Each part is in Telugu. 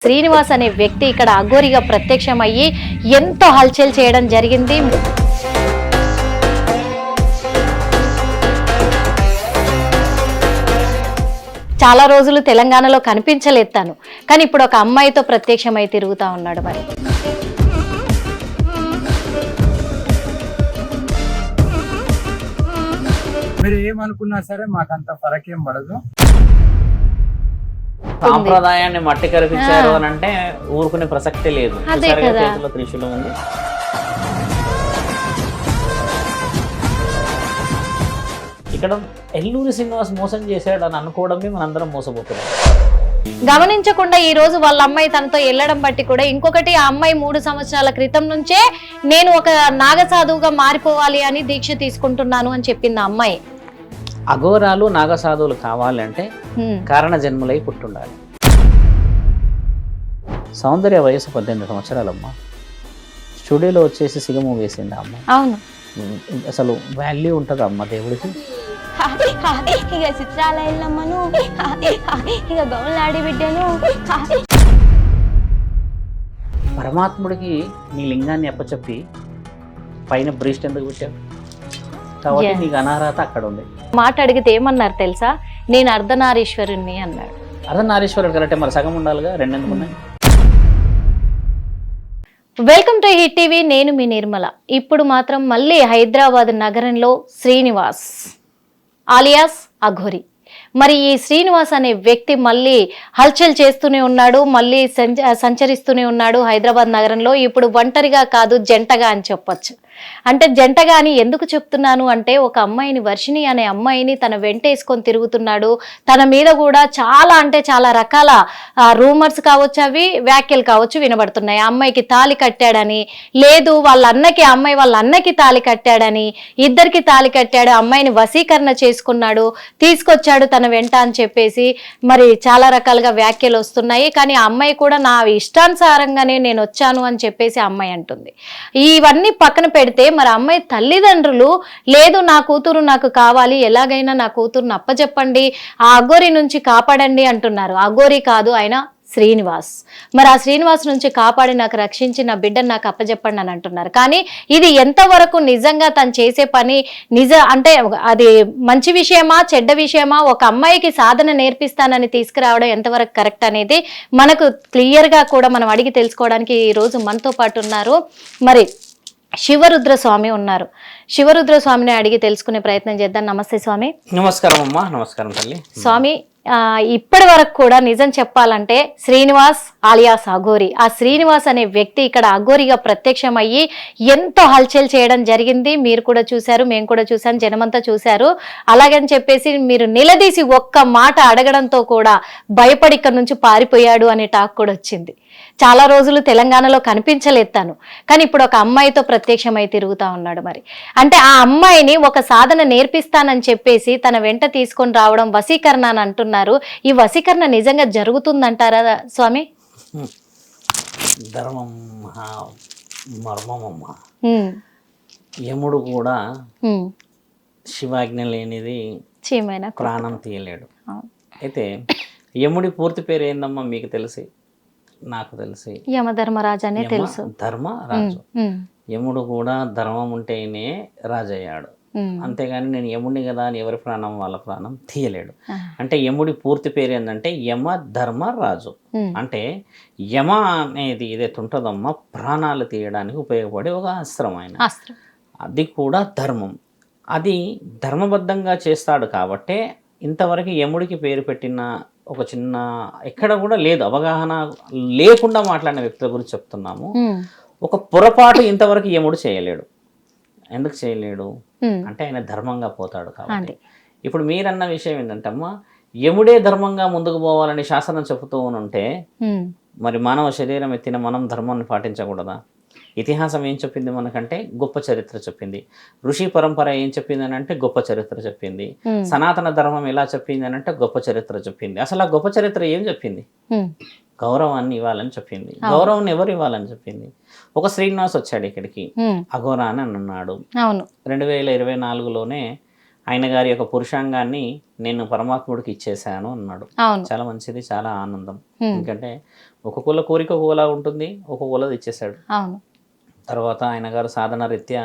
శ్రీనివాస్ అనే వ్యక్తి ఇక్కడ అఘోరిగా ప్రత్యక్షమయ్యి ఎంతో హల్చల్ చేయడం జరిగింది. చాలా రోజులు తెలంగాణలో కనిపించలేదు తను, కానీ ఇప్పుడు ఒక అమ్మాయితో ప్రత్యక్షమై తిరుగుతా ఉన్నాడు. మరి మీరు ఏమనుకున్నా సరే మాకంత ఫరకేం పడదు. సాంప్రదాయాన్ని మట్టి కరిపించారు అని అంటే ఊరుకునే ప్రసక్తే లేదు. చేతిలో త్రిశూలం ఉంది. ఇక్కడ ఎల్లూరి శ్రీనివాస్ మోసం చేశాడు అని అనుకోవడమే మనందరం మోసపోతున్నాం. గమనించకుండా ఈ రోజు వాళ్ళ అమ్మాయి తనతో వెళ్ళడం బట్టి కూడా ఇంకొకటి, ఆ అమ్మాయి 3 సంవత్సరాల క్రితం నుంచే నేను ఒక నాగసాధువుగా మారిపోవాలి అని దీక్ష తీసుకుంటున్నాను అని చెప్పింది ఆ అమ్మాయి. అఘోరాలు నాగసాధువులు కావాలి అంటే కారణ జన్ములై పుట్టుండాలి. సౌందర్య వయసు 18 సంవత్సరాలమ్మ. స్టూడియోలో వచ్చేసి సిగము వేసింది అమ్మ. అవును, అసలు వాల్యూ ఉంటుంది అమ్మ దేవుడికి. ఇక చిత్రాల వెళ్ళమ్మను, ఇక గౌన్లాడి బిడ్డను. పరమాత్ముడికి నీ లింగాన్ని అప్పచెప్పి పైన బ్రీస్ట్ ఎందుకు పెట్టావు? కాబట్టి నీకు అనార్హత అక్కడ ఉంది. మాట అడిగితే ఏమన్నారు తెలుసా? నేను అర్ధనారీశ్వరుణ్ణి అన్నాడు. అర్ధనారీశ్వరుడు కరెక్టే, మరి సగం ఉండాలిగా, 2 ఎందుకు ఉన్నాయి? వెల్కమ్ టు హిట్ టీవీ, నేను మీ నిర్మల. ఇప్పుడు మాత్రం మళ్ళీ హైదరాబాద్ నగరంలో శ్రీనివాస్ ఆలియాస్ అఘోరి. మరి ఈ శ్రీనివాస్ అనే వ్యక్తి మళ్ళీ హల్చల్ చేస్తూనే ఉన్నాడు, మళ్ళీ సంచరిస్తూనే ఉన్నాడు హైదరాబాద్ నగరంలో. ఇప్పుడు ఒంటరిగా కాదు, జంటగా అని చెప్పొచ్చు. అంటే జంటగా అని ఎందుకు చెప్తున్నాను అంటే, ఒక అమ్మాయిని, వర్షిణి అనే అమ్మాయిని తన వెంటేసుకొని తిరుగుతున్నాడు. తన మీద కూడా చాలా అంటే చాలా రకాల రూమర్స్ కావచ్చు, అవి వ్యాఖ్యలు కావచ్చు వినబడుతున్నాయి. ఆ అమ్మాయికి తాళి కట్టాడని, లేదు వాళ్ళ అన్నకి, అమ్మాయి వాళ్ళ అన్నకి తాళి కట్టాడని, ఇద్దరికి తాళి కట్టాడు, అమ్మాయిని వశీకరణ చేసుకున్నాడు, తీసుకొచ్చాడు తన వెంట అని చెప్పేసి మరి చాలా రకాలుగా వ్యాఖ్యలు వస్తున్నాయి. కానీ ఆ అమ్మాయి కూడా నా ఇష్టానుసారంగానే నేను వచ్చాను అని చెప్పేసి ఆ అమ్మాయి అంటుంది. ఇవన్నీ పక్కన పెడితే మరి అమ్మాయి తల్లిదండ్రులు లేదు నా కూతురు నాకు కావాలి, ఎలాగైనా నా కూతురుని అప్పచెప్పండి, ఆ అఘోరి నుంచి కాపాడండి అంటున్నారు. అఘోరి కాదు, ఆయన శ్రీనివాస్. మరి ఆ శ్రీనివాస్ నుంచి కాపాడి నాకు రక్షించి నా బిడ్డను నాకు అప్పచెప్పండి అని అంటున్నారు. కానీ ఇది ఎంతవరకు నిజంగా తను చేసే పని అంటే అది మంచి విషయమా చెడ్డ విషయమా, ఒక అమ్మాయికి సాధన నేర్పిస్తానని తీసుకురావడం ఎంతవరకు కరెక్ట్ అనేది మనకు క్లియర్గా కూడా మనం అడిగి తెలుసుకోవడానికి ఈ రోజు మనతో పాటు ఉన్నారు మరి శివరుద్ర స్వామి ఉన్నారు. శివరుద్ర స్వామిని అడిగి తెలుసుకునే ప్రయత్నం చేద్దాం. నమస్తే స్వామి. నమస్కారం అమ్మా. నమస్కారం తల్లి. స్వామి, ఇప్పటి వరకు కూడా నిజం చెప్పాలంటే శ్రీనివాస్ ఆలియాస్ అఘోరి, ఆ శ్రీనివాస్ అనే వ్యక్తి ఇక్కడ అఘోరిగా ప్రత్యక్షమయ్యి ఎంతో హల్చల్ చేయడం జరిగింది. మీరు కూడా చూశారు, మేము కూడా చూసాం, జనమంతా చూశారు. అలాగని చెప్పేసి మీరు నిలదీసి ఒక్క మాట అడగడంతో కూడా భయపడి ఇక్కడ నుంచి పారిపోయాడు అనే టాక్ కూడా వచ్చింది. చాలా రోజులు తెలంగాణలో కనిపించలేదు తను, కానీ ఇప్పుడు ఒక అమ్మాయితో ప్రత్యక్షమై తిరుగుతా ఉన్నాడు. మరి అంటే ఆ అమ్మాయిని ఒక సాధన నేర్పిస్తానని చెప్పేసి తన వెంట తీసుకొని రావడం వశీకరణ అని అంటున్నారు. ఈ వశీకరణ నిజంగా జరుగుతుందంటారా స్వామి? ధర్మం మర్మమమ్మ. యముడు కూడా శివాజ్ఞ లేనిది ప్రాణం తీయలేడు. అయితే యముడి పూర్తి పేరు ఏందమ్మా మీకు తెలిసి? నాకు తెలిసి యమధర్మరాజు అనే తెలుసు. ధర్మరాజు. యముడు కూడా ధర్మం ఉంటేనే రాజయ్యాడు. అంతేగాని నేను యముడిని కదా అని ఎవరి ప్రాణం వాళ్ళ ప్రాణం తీయలేడు. అంటే యముడి పూర్తి పేరు ఏంటంటే యమ ధర్మరాజు. అంటే యమ అనేది ఏదైతే ఉంటుందమ్మా ప్రాణాలు తీయడానికి ఉపయోగపడే ఒక అస్త్రం. ఆయన అది కూడా ధర్మం, అది ధర్మబద్ధంగా చేస్తాడు. కాబట్టే ఇంతవరకు యముడికి పేరు పెట్టిన ఒక చిన్న ఎక్కడ కూడా లేదు, అవగాహన లేకుండా మాట్లాడిన వ్యక్తుల గురించి చెప్తున్నాము. ఒక పొరపాటు ఇంతవరకు యముడు చేయలేడు. ఎందుకు చేయలేడు అంటే ఆయన ధర్మంగా పోతాడు కాబట్టి. ఇప్పుడు మీరన్న విషయం ఏంటంటే అమ్మా, యముడే ధర్మంగా ముందుకు పోవాలని శాసనం చెబుతూ ఉంటే మరి మానవ శరీరం ఎత్తిన మనం ధర్మాన్ని పాటించకూడదా? ఇతిహాసం ఏం చెప్పింది మనకంటే గొప్ప చరిత్ర చెప్పింది. ఋషి పరంపర ఏం చెప్పింది అని అంటే గొప్ప చరిత్ర చెప్పింది. సనాతన ధర్మం ఎలా చెప్పింది అని అంటే గొప్ప చరిత్ర చెప్పింది. అసలు ఆ గొప్ప చరిత్ర ఏం చెప్పింది? గౌరవాన్ని ఇవ్వాలని చెప్పింది. గౌరవాన్ని ఎవరు ఇవ్వాలని చెప్పింది? ఒక శ్రీనివాస్ వచ్చాడు ఇక్కడికి, అఘోరా అని అన్నాడు. 2024లోనే ఆయన గారి యొక్క పురుషాంగాన్ని నేను పరమాత్ముడికి ఇచ్చేసాను అన్నాడు. అవును. చాలా మంచిది, చాలా ఆనందం. ఉమ్. ఎందుకంటే ఒక్కొక్కళ్ళ కోరిక ఒక్కొక్కలా ఉంటుంది, ఒక్కొక్కళ్ళది ఇచ్చేసాడు. అవును. తర్వాత ఆయన గారు సాధన రీత్యా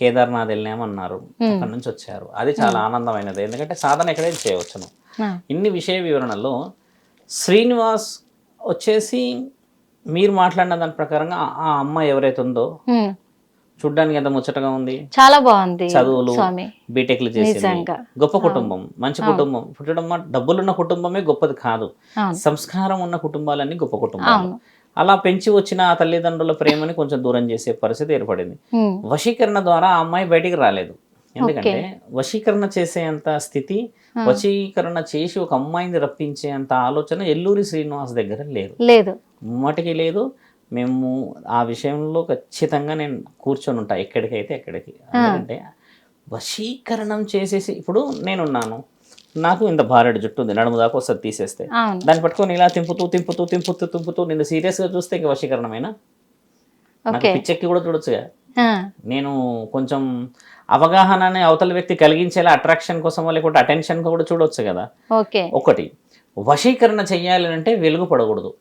కేదార్నాథ్ వెళ్ళామన్నారు, అక్కడి నుంచి వచ్చారు. అది చాలా ఆనందమైనది, ఎందుకంటే సాధన ఎక్కడైనా చేయవచ్చును. ఇన్ని విషయ వివరణలో శ్రీనివాస్ వచ్చేసి మీరు మాట్లాడిన దాని ప్రకారంగా ఆ అమ్మాయి ఎవరైతే ఉందో చూడ్డానికి ఎంత ముచ్చటగా ఉంది, చాలా బాగుంది. చదువులు స్వామి బీటెక్లు చేసింది, నిజంగా. గొప్ప కుటుంబం, మంచి కుటుంబం. పుట్టడం డబ్బులున్న కుటుంబమే గొప్పది కాదు, అవును. సంస్కారం ఉన్న కుటుంబాలన్నీ గొప్ప కుటుంబాలు. అవును. అలా పెంచి వచ్చిన ఆ తల్లిదండ్రుల ప్రేమని కొంచెం దూరం చేసే పరిస్థితి ఏర్పడింది. ఉమ్. వశీకరణ ద్వారా ఆ అమ్మాయి బయటికి రాలేదు. ఎందుకంటే వశీకరణ చేసేంత స్థితి, వశీకరణ చేసి ఒక అమ్మాయిని రప్పించే అంత ఆలోచన ఎల్లూరి శ్రీనివాస్ దగ్గర లేదు, ముమ్మటికి లేదు. మేము ఆ విషయంలో ఖచ్చితంగా నేను కూర్చొని ఉంటా, ఎక్కడికైతే ఎక్కడికి. ఎందుకంటే వశీకరణం చేసేసి, ఇప్పుడు నేనున్నాను, నాకు ఇంత భారెడు జుట్టు ఉంది, నడుము దాకా వస్తుంది తీసేస్తే, దాన్ని పట్టుకొని ఇలా తింపుతూ తింపుతూ తింపుతూ తింపుతూ నిన్ను సీరియస్గా చూస్తే ఇంకా వశీకరణమేనా? నాకు పిచ్చెక్కి కూడా చూడొచ్చుగా. నేను కొంచెం అవగాహనని అవతల వ్యక్తి కలిగించేలా అట్రాక్షన్ కోసమో లేకుంటే అటెన్షన్ కూడా చూడొచ్చు కదా. ఒకటి, వశీకరణ చెయ్యాలి అంటే వెలుగు పడకూడదు,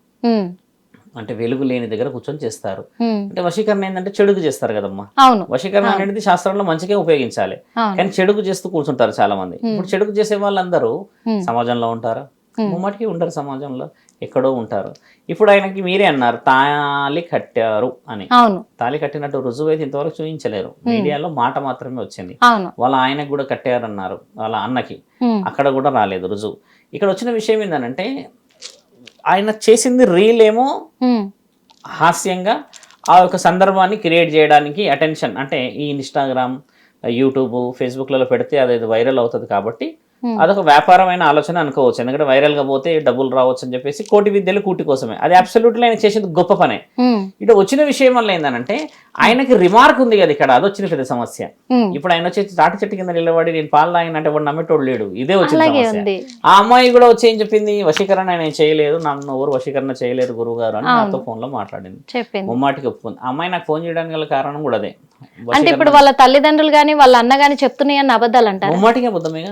అంటే వెలుగు లేని దగ్గర కూర్చొని చేస్తారు. అంటే వశీకరణ ఏంటంటే చెడుకు చేస్తారు కదమ్మా. వశీకరణ అనేది శాస్త్రంలో మంచిగా ఉపయోగించాలి, కానీ చెడుకు చేస్తూ కూర్చుంటారు చాలా మంది. ఇప్పుడు చెడుకు చేసే వాళ్ళందరూ సమాజంలో ఉంటారా? ముమ్మటికి ఉండరు, సమాజంలో ఎక్కడో ఉంటారు. ఇప్పుడు ఆయనకి మీరే అన్నారు తాళి కట్టారు అని. తాళి కట్టినట్టు రుజువు అయితే ఇంతవరకు చూపించలేరు, మీడియాలో మాట మాత్రమే వచ్చింది. వాళ్ళ ఆయనకు కూడా కట్టారన్నారు, వాళ్ళ అన్నకి, అక్కడ కూడా రాలేదు రుజువు. ఇక్కడ వచ్చిన విషయం ఏంటంటే ఆయన చేసింది రీల్ ఏమో హాస్యంగా ఆ యొక్క సందర్భాన్ని క్రియేట్ చేయడానికి, అటెన్షన్ అంటే ఈ ఇన్స్టాగ్రామ్, యూట్యూబ్, ఫేస్బుక్లలో పెడితే అది వైరల్ అవుతుంది కాబట్టి అదొక వ్యాపారమైన ఆలోచన అనుకోవచ్చు. ఎందుకంటే వైరల్ గా పోతే డబ్బులు రావచ్చు అని చెప్పేసి కోటి విద్యలు కూటి కోసమే. అది అబ్సల్యూట్లీ ఆయన చేసేది గొప్ప పనే. ఇటు వచ్చిన విషయం వల్ల ఏంటంటే ఆయనకి రిమార్క్ ఉంది కదా ఇక్కడ, అది వచ్చిన పెద్ద సమస్య. ఇప్పుడు ఆయన వచ్చి తాటి చెట్టు కింద నిలబడి నేను పాలు తాగినంటే వాడు నమ్మేటోడు లేడు, ఇదే వచ్చిన సమస్య. ఆ అమ్మాయి కూడా వచ్చి ఏం చెప్పింది, వశీకరణ ఆయన చేయలేదు, నన్ను ఎవరు వశీకరణ చేయలేదు గురువు గారు అని నాతో ఫోన్ లో మాట్లాడింది, ముమ్మాటికి ఒప్పుకుంది. ఆ అమ్మాయి నాకు ఫోన్ చేయడానికి గల కారణం కూడా అదే. అంటే ఇప్పుడు వాళ్ళ తల్లిదండ్రులు గాని వాళ్ళ అన్న గాని చెప్తున్నాయని అబద్ధాలు అంటారు. ముమ్మాటికి అబద్ధమేగా,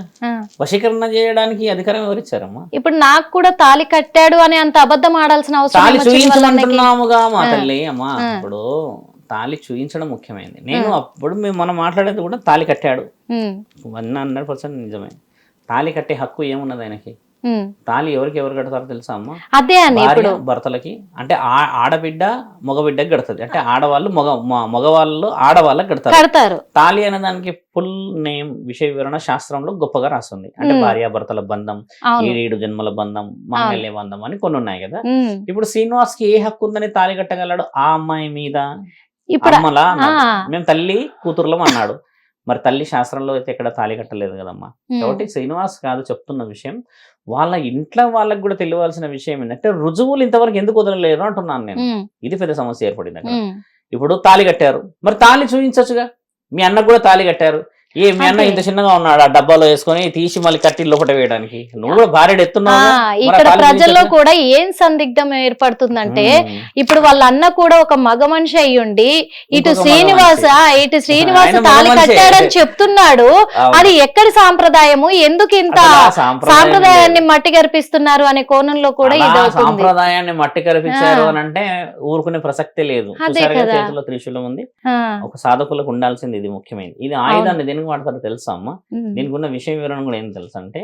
వశీకరణ చేయడానికి అధికారం ఎవరిచ్చారమ్మా? ఇప్పుడు నాకు కూడా తాళి కట్టాడు అని అంత అబద్ధం ఆడాల్సిన అవసరం తాళి చూయించమంటున్నాముగా మా తల్లి. అమ్మా ఇప్పుడు తాళి చూయించడం ముఖ్యమైనది. నేను అప్పుడు మనం మాట్లాడేది కూడా తాళి కట్టాడు 100% నిజమే. తాళి కట్టే హక్కు ఏమున్నది ఆయనకి? తాళి ఎవరు కడతారో తెలుసా అమ్మ? అదే అని భార్య భర్తలకి, అంటే ఆడబిడ్డ మగబిడ్డకి కడతది, అంటే ఆడవాళ్ళు మగవాళ్ళు ఆడవాళ్ళకి కడతారు. తాళి అనే దానికి ఫుల్ నేమ్ విషయ వివరణ శాస్త్రంలో గొప్పగా రాస్తుంది. అంటే భార్యాభర్తల బంధం, 7 జన్మల బంధం, మాంగళ్య బంధం అని కొన్ని ఉన్నాయి కదా. ఇప్పుడు శ్రీనివాస్ కి ఏ హక్కు ఉందని తాళి కట్టగలడు ఆ అమ్మాయి మీద? అమ్మలా మేము తల్లి కూతురులం అన్నాడు. మరి తల్లి శాస్త్రంలో అయితే ఎక్కడ తాళి కట్టలేదు కదమ్మా. కాబట్టి శ్రీనివాస్ కాదు చెప్తున్న విషయం, వాళ్ళ ఇంట్లో వాళ్ళకి కూడా తెలియవలసిన విషయం ఏంటంటే రుజువులు ఇంతవరకు ఎందుకు వదలలేరు అంటున్నాను నేను. ఇది పెద్ద సమస్య ఏర్పడింది అక్కడ. ఇప్పుడు తాళి కట్టారు, మరి తాళి చూపించచ్చుగా. మీ అన్నకు కూడా తాళి కట్టారు, మీ అన్న ఇంత చిన్నగా ఉన్నాడు, ఆ డబ్బాలో వేసుకొని తీసి మళ్ళీ కట్టి లోపల వేయడానికి. నువ్వు కూడా భార్య ఎత్తున్నావు. ఇక్కడ ప్రజల్లో కూడా ఏం సందిగ్ధం ఏర్పడుతుందంటే, ఇప్పుడు వాళ్ళ అన్న కూడా ఒక మగ మనిషి అయ్యుండి ఇటు శ్రీనివాస తాళి కట్టాడని చెప్తున్నాడు. అది ఎక్కడి సాంప్రదాయము, ఎందుకు ఇంత సాంప్రదాయాన్ని మట్టి కరిపిస్తున్నారు అనే కోణంలో కూడా ఇది సాంప్రదాయాన్ని మట్టి కరిపించారు అని అంటే ఊరుకునే ప్రసక్తే లేదు. చేతిలో త్రిశూలం ఉంది, ఒక సాధకులకు ఉండాల్సింది ఇది ముఖ్యమైనది. ఇది ఆయుధాన్ని దేనికి వాడతారో తెలుసా అమ్మ? దీనికి ఉన్న విషయ వివరణ కూడా ఏం తెలుసు అంటే,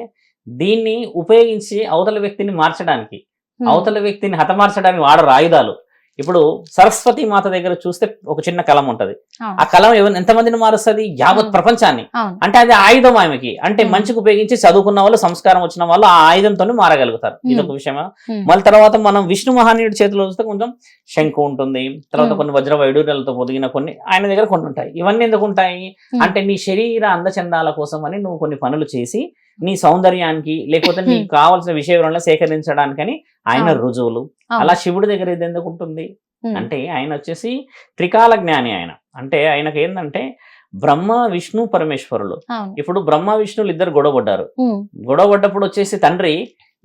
దీన్ని ఉపయోగించి అవతల వ్యక్తిని మార్చడానికి, అవతల వ్యక్తిని హతమార్చడానికి వాడరు ఆయుధాలు. ఇప్పుడు సరస్వతి మాత దగ్గర చూస్తే ఒక చిన్న కలం ఉంటది, ఆ కలం ఎంతమందిని మారుస్తుంది? యావత్ ప్రపంచాన్ని. అంటే అది ఆయుధం ఆమెకి. అంటే మంచికి ఉపయోగించి చదువుకున్న వాళ్ళు, సంస్కారం వచ్చిన వాళ్ళు ఆ ఆయుధంతో మారగలుగుతారు. ఇదొక విషయమా. మళ్ళీ తర్వాత మనం విష్ణు మహానీయుడి చేతిలో చూస్తే కొంచెం శంకు ఉంటుంది, తర్వాత కొన్ని వజ్ర వైడూర్యాలతో పొదిగిన కొన్ని ఆయన దగ్గర కొన్ని ఉంటాయి. ఇవన్నీ ఎందుకు ఉంటాయి అంటే నీ శరీర అందచందాల కోసం అని నువ్వు కొన్ని పనులు చేసి నీ సౌందర్యానికి లేకపోతే నీకు కావాల్సిన విషయ వివరణ సేకరించడానికని ఆయన రుజువులు. అలా శివుడి దగ్గర ఇది ఎందుకు ఉంటుంది అంటే, ఆయన వచ్చేసి త్రికాల జ్ఞాని. ఆయన అంటే ఆయనకు ఏంటంటే బ్రహ్మ విష్ణు పరమేశ్వరులు. ఇప్పుడు బ్రహ్మ విష్ణువులు ఇద్దరు గొడవపడ్డారు. గొడవపడ్డప్పుడు వచ్చేసి తండ్రి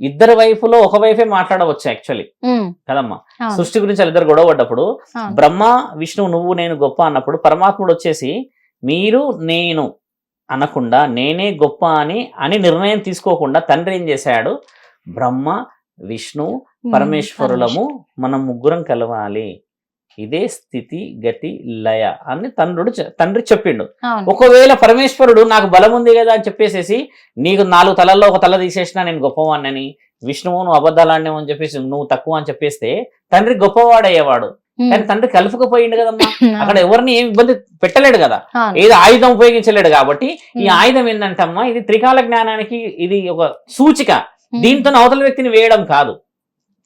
ఇద్దరు వైపులో ఒక వైపే మాట్లాడవచ్చు యాక్చువల్లీ కదమ్మా. సృష్టి గురించి వాళ్ళిద్దరు గొడవపడ్డప్పుడు బ్రహ్మ విష్ణువు నువ్వు నేను గొప్ప అన్నప్పుడు పరమాత్ముడు వచ్చేసి మీరు నేను అనకుండా నేనే గొప్ప అని నిర్ణయం తీసుకోకుండా తండ్రి ఏం చేశాడు, బ్రహ్మ విష్ణు పరమేశ్వరులము మనం ముగ్గురం కలవాలి, ఇదే స్థితి గతి లయ అని తండ్రి చెప్పిండు. ఒకవేళ పరమేశ్వరుడు నాకు బలం ఉంది కదా అని చెప్పేసేసి నీకు 4 తలల్లో ఒక తల తీసేసినా నేను గొప్పవాడిని, విష్ణువు నువ్వు అబద్ధాలాడినావు అని చెప్పేసి నువ్వు తక్కువ అని చెప్పేస్తే తండ్రి గొప్పవాడయ్యేవాడు. కానీ తండ్రి కలుపుకపోయిండు కదమ్మా, అక్కడ ఎవరిని ఏమి ఇబ్బంది పెట్టలేడు కదా, ఏదో ఆయుధం ఉపయోగించలేడు. కాబట్టి ఈ ఆయుధం ఏంటంటే అమ్మా, ఇది త్రికాల జ్ఞానానికి ఇది ఒక సూచిక. దీంతో అవతల వ్యక్తిని వేయడం కాదు,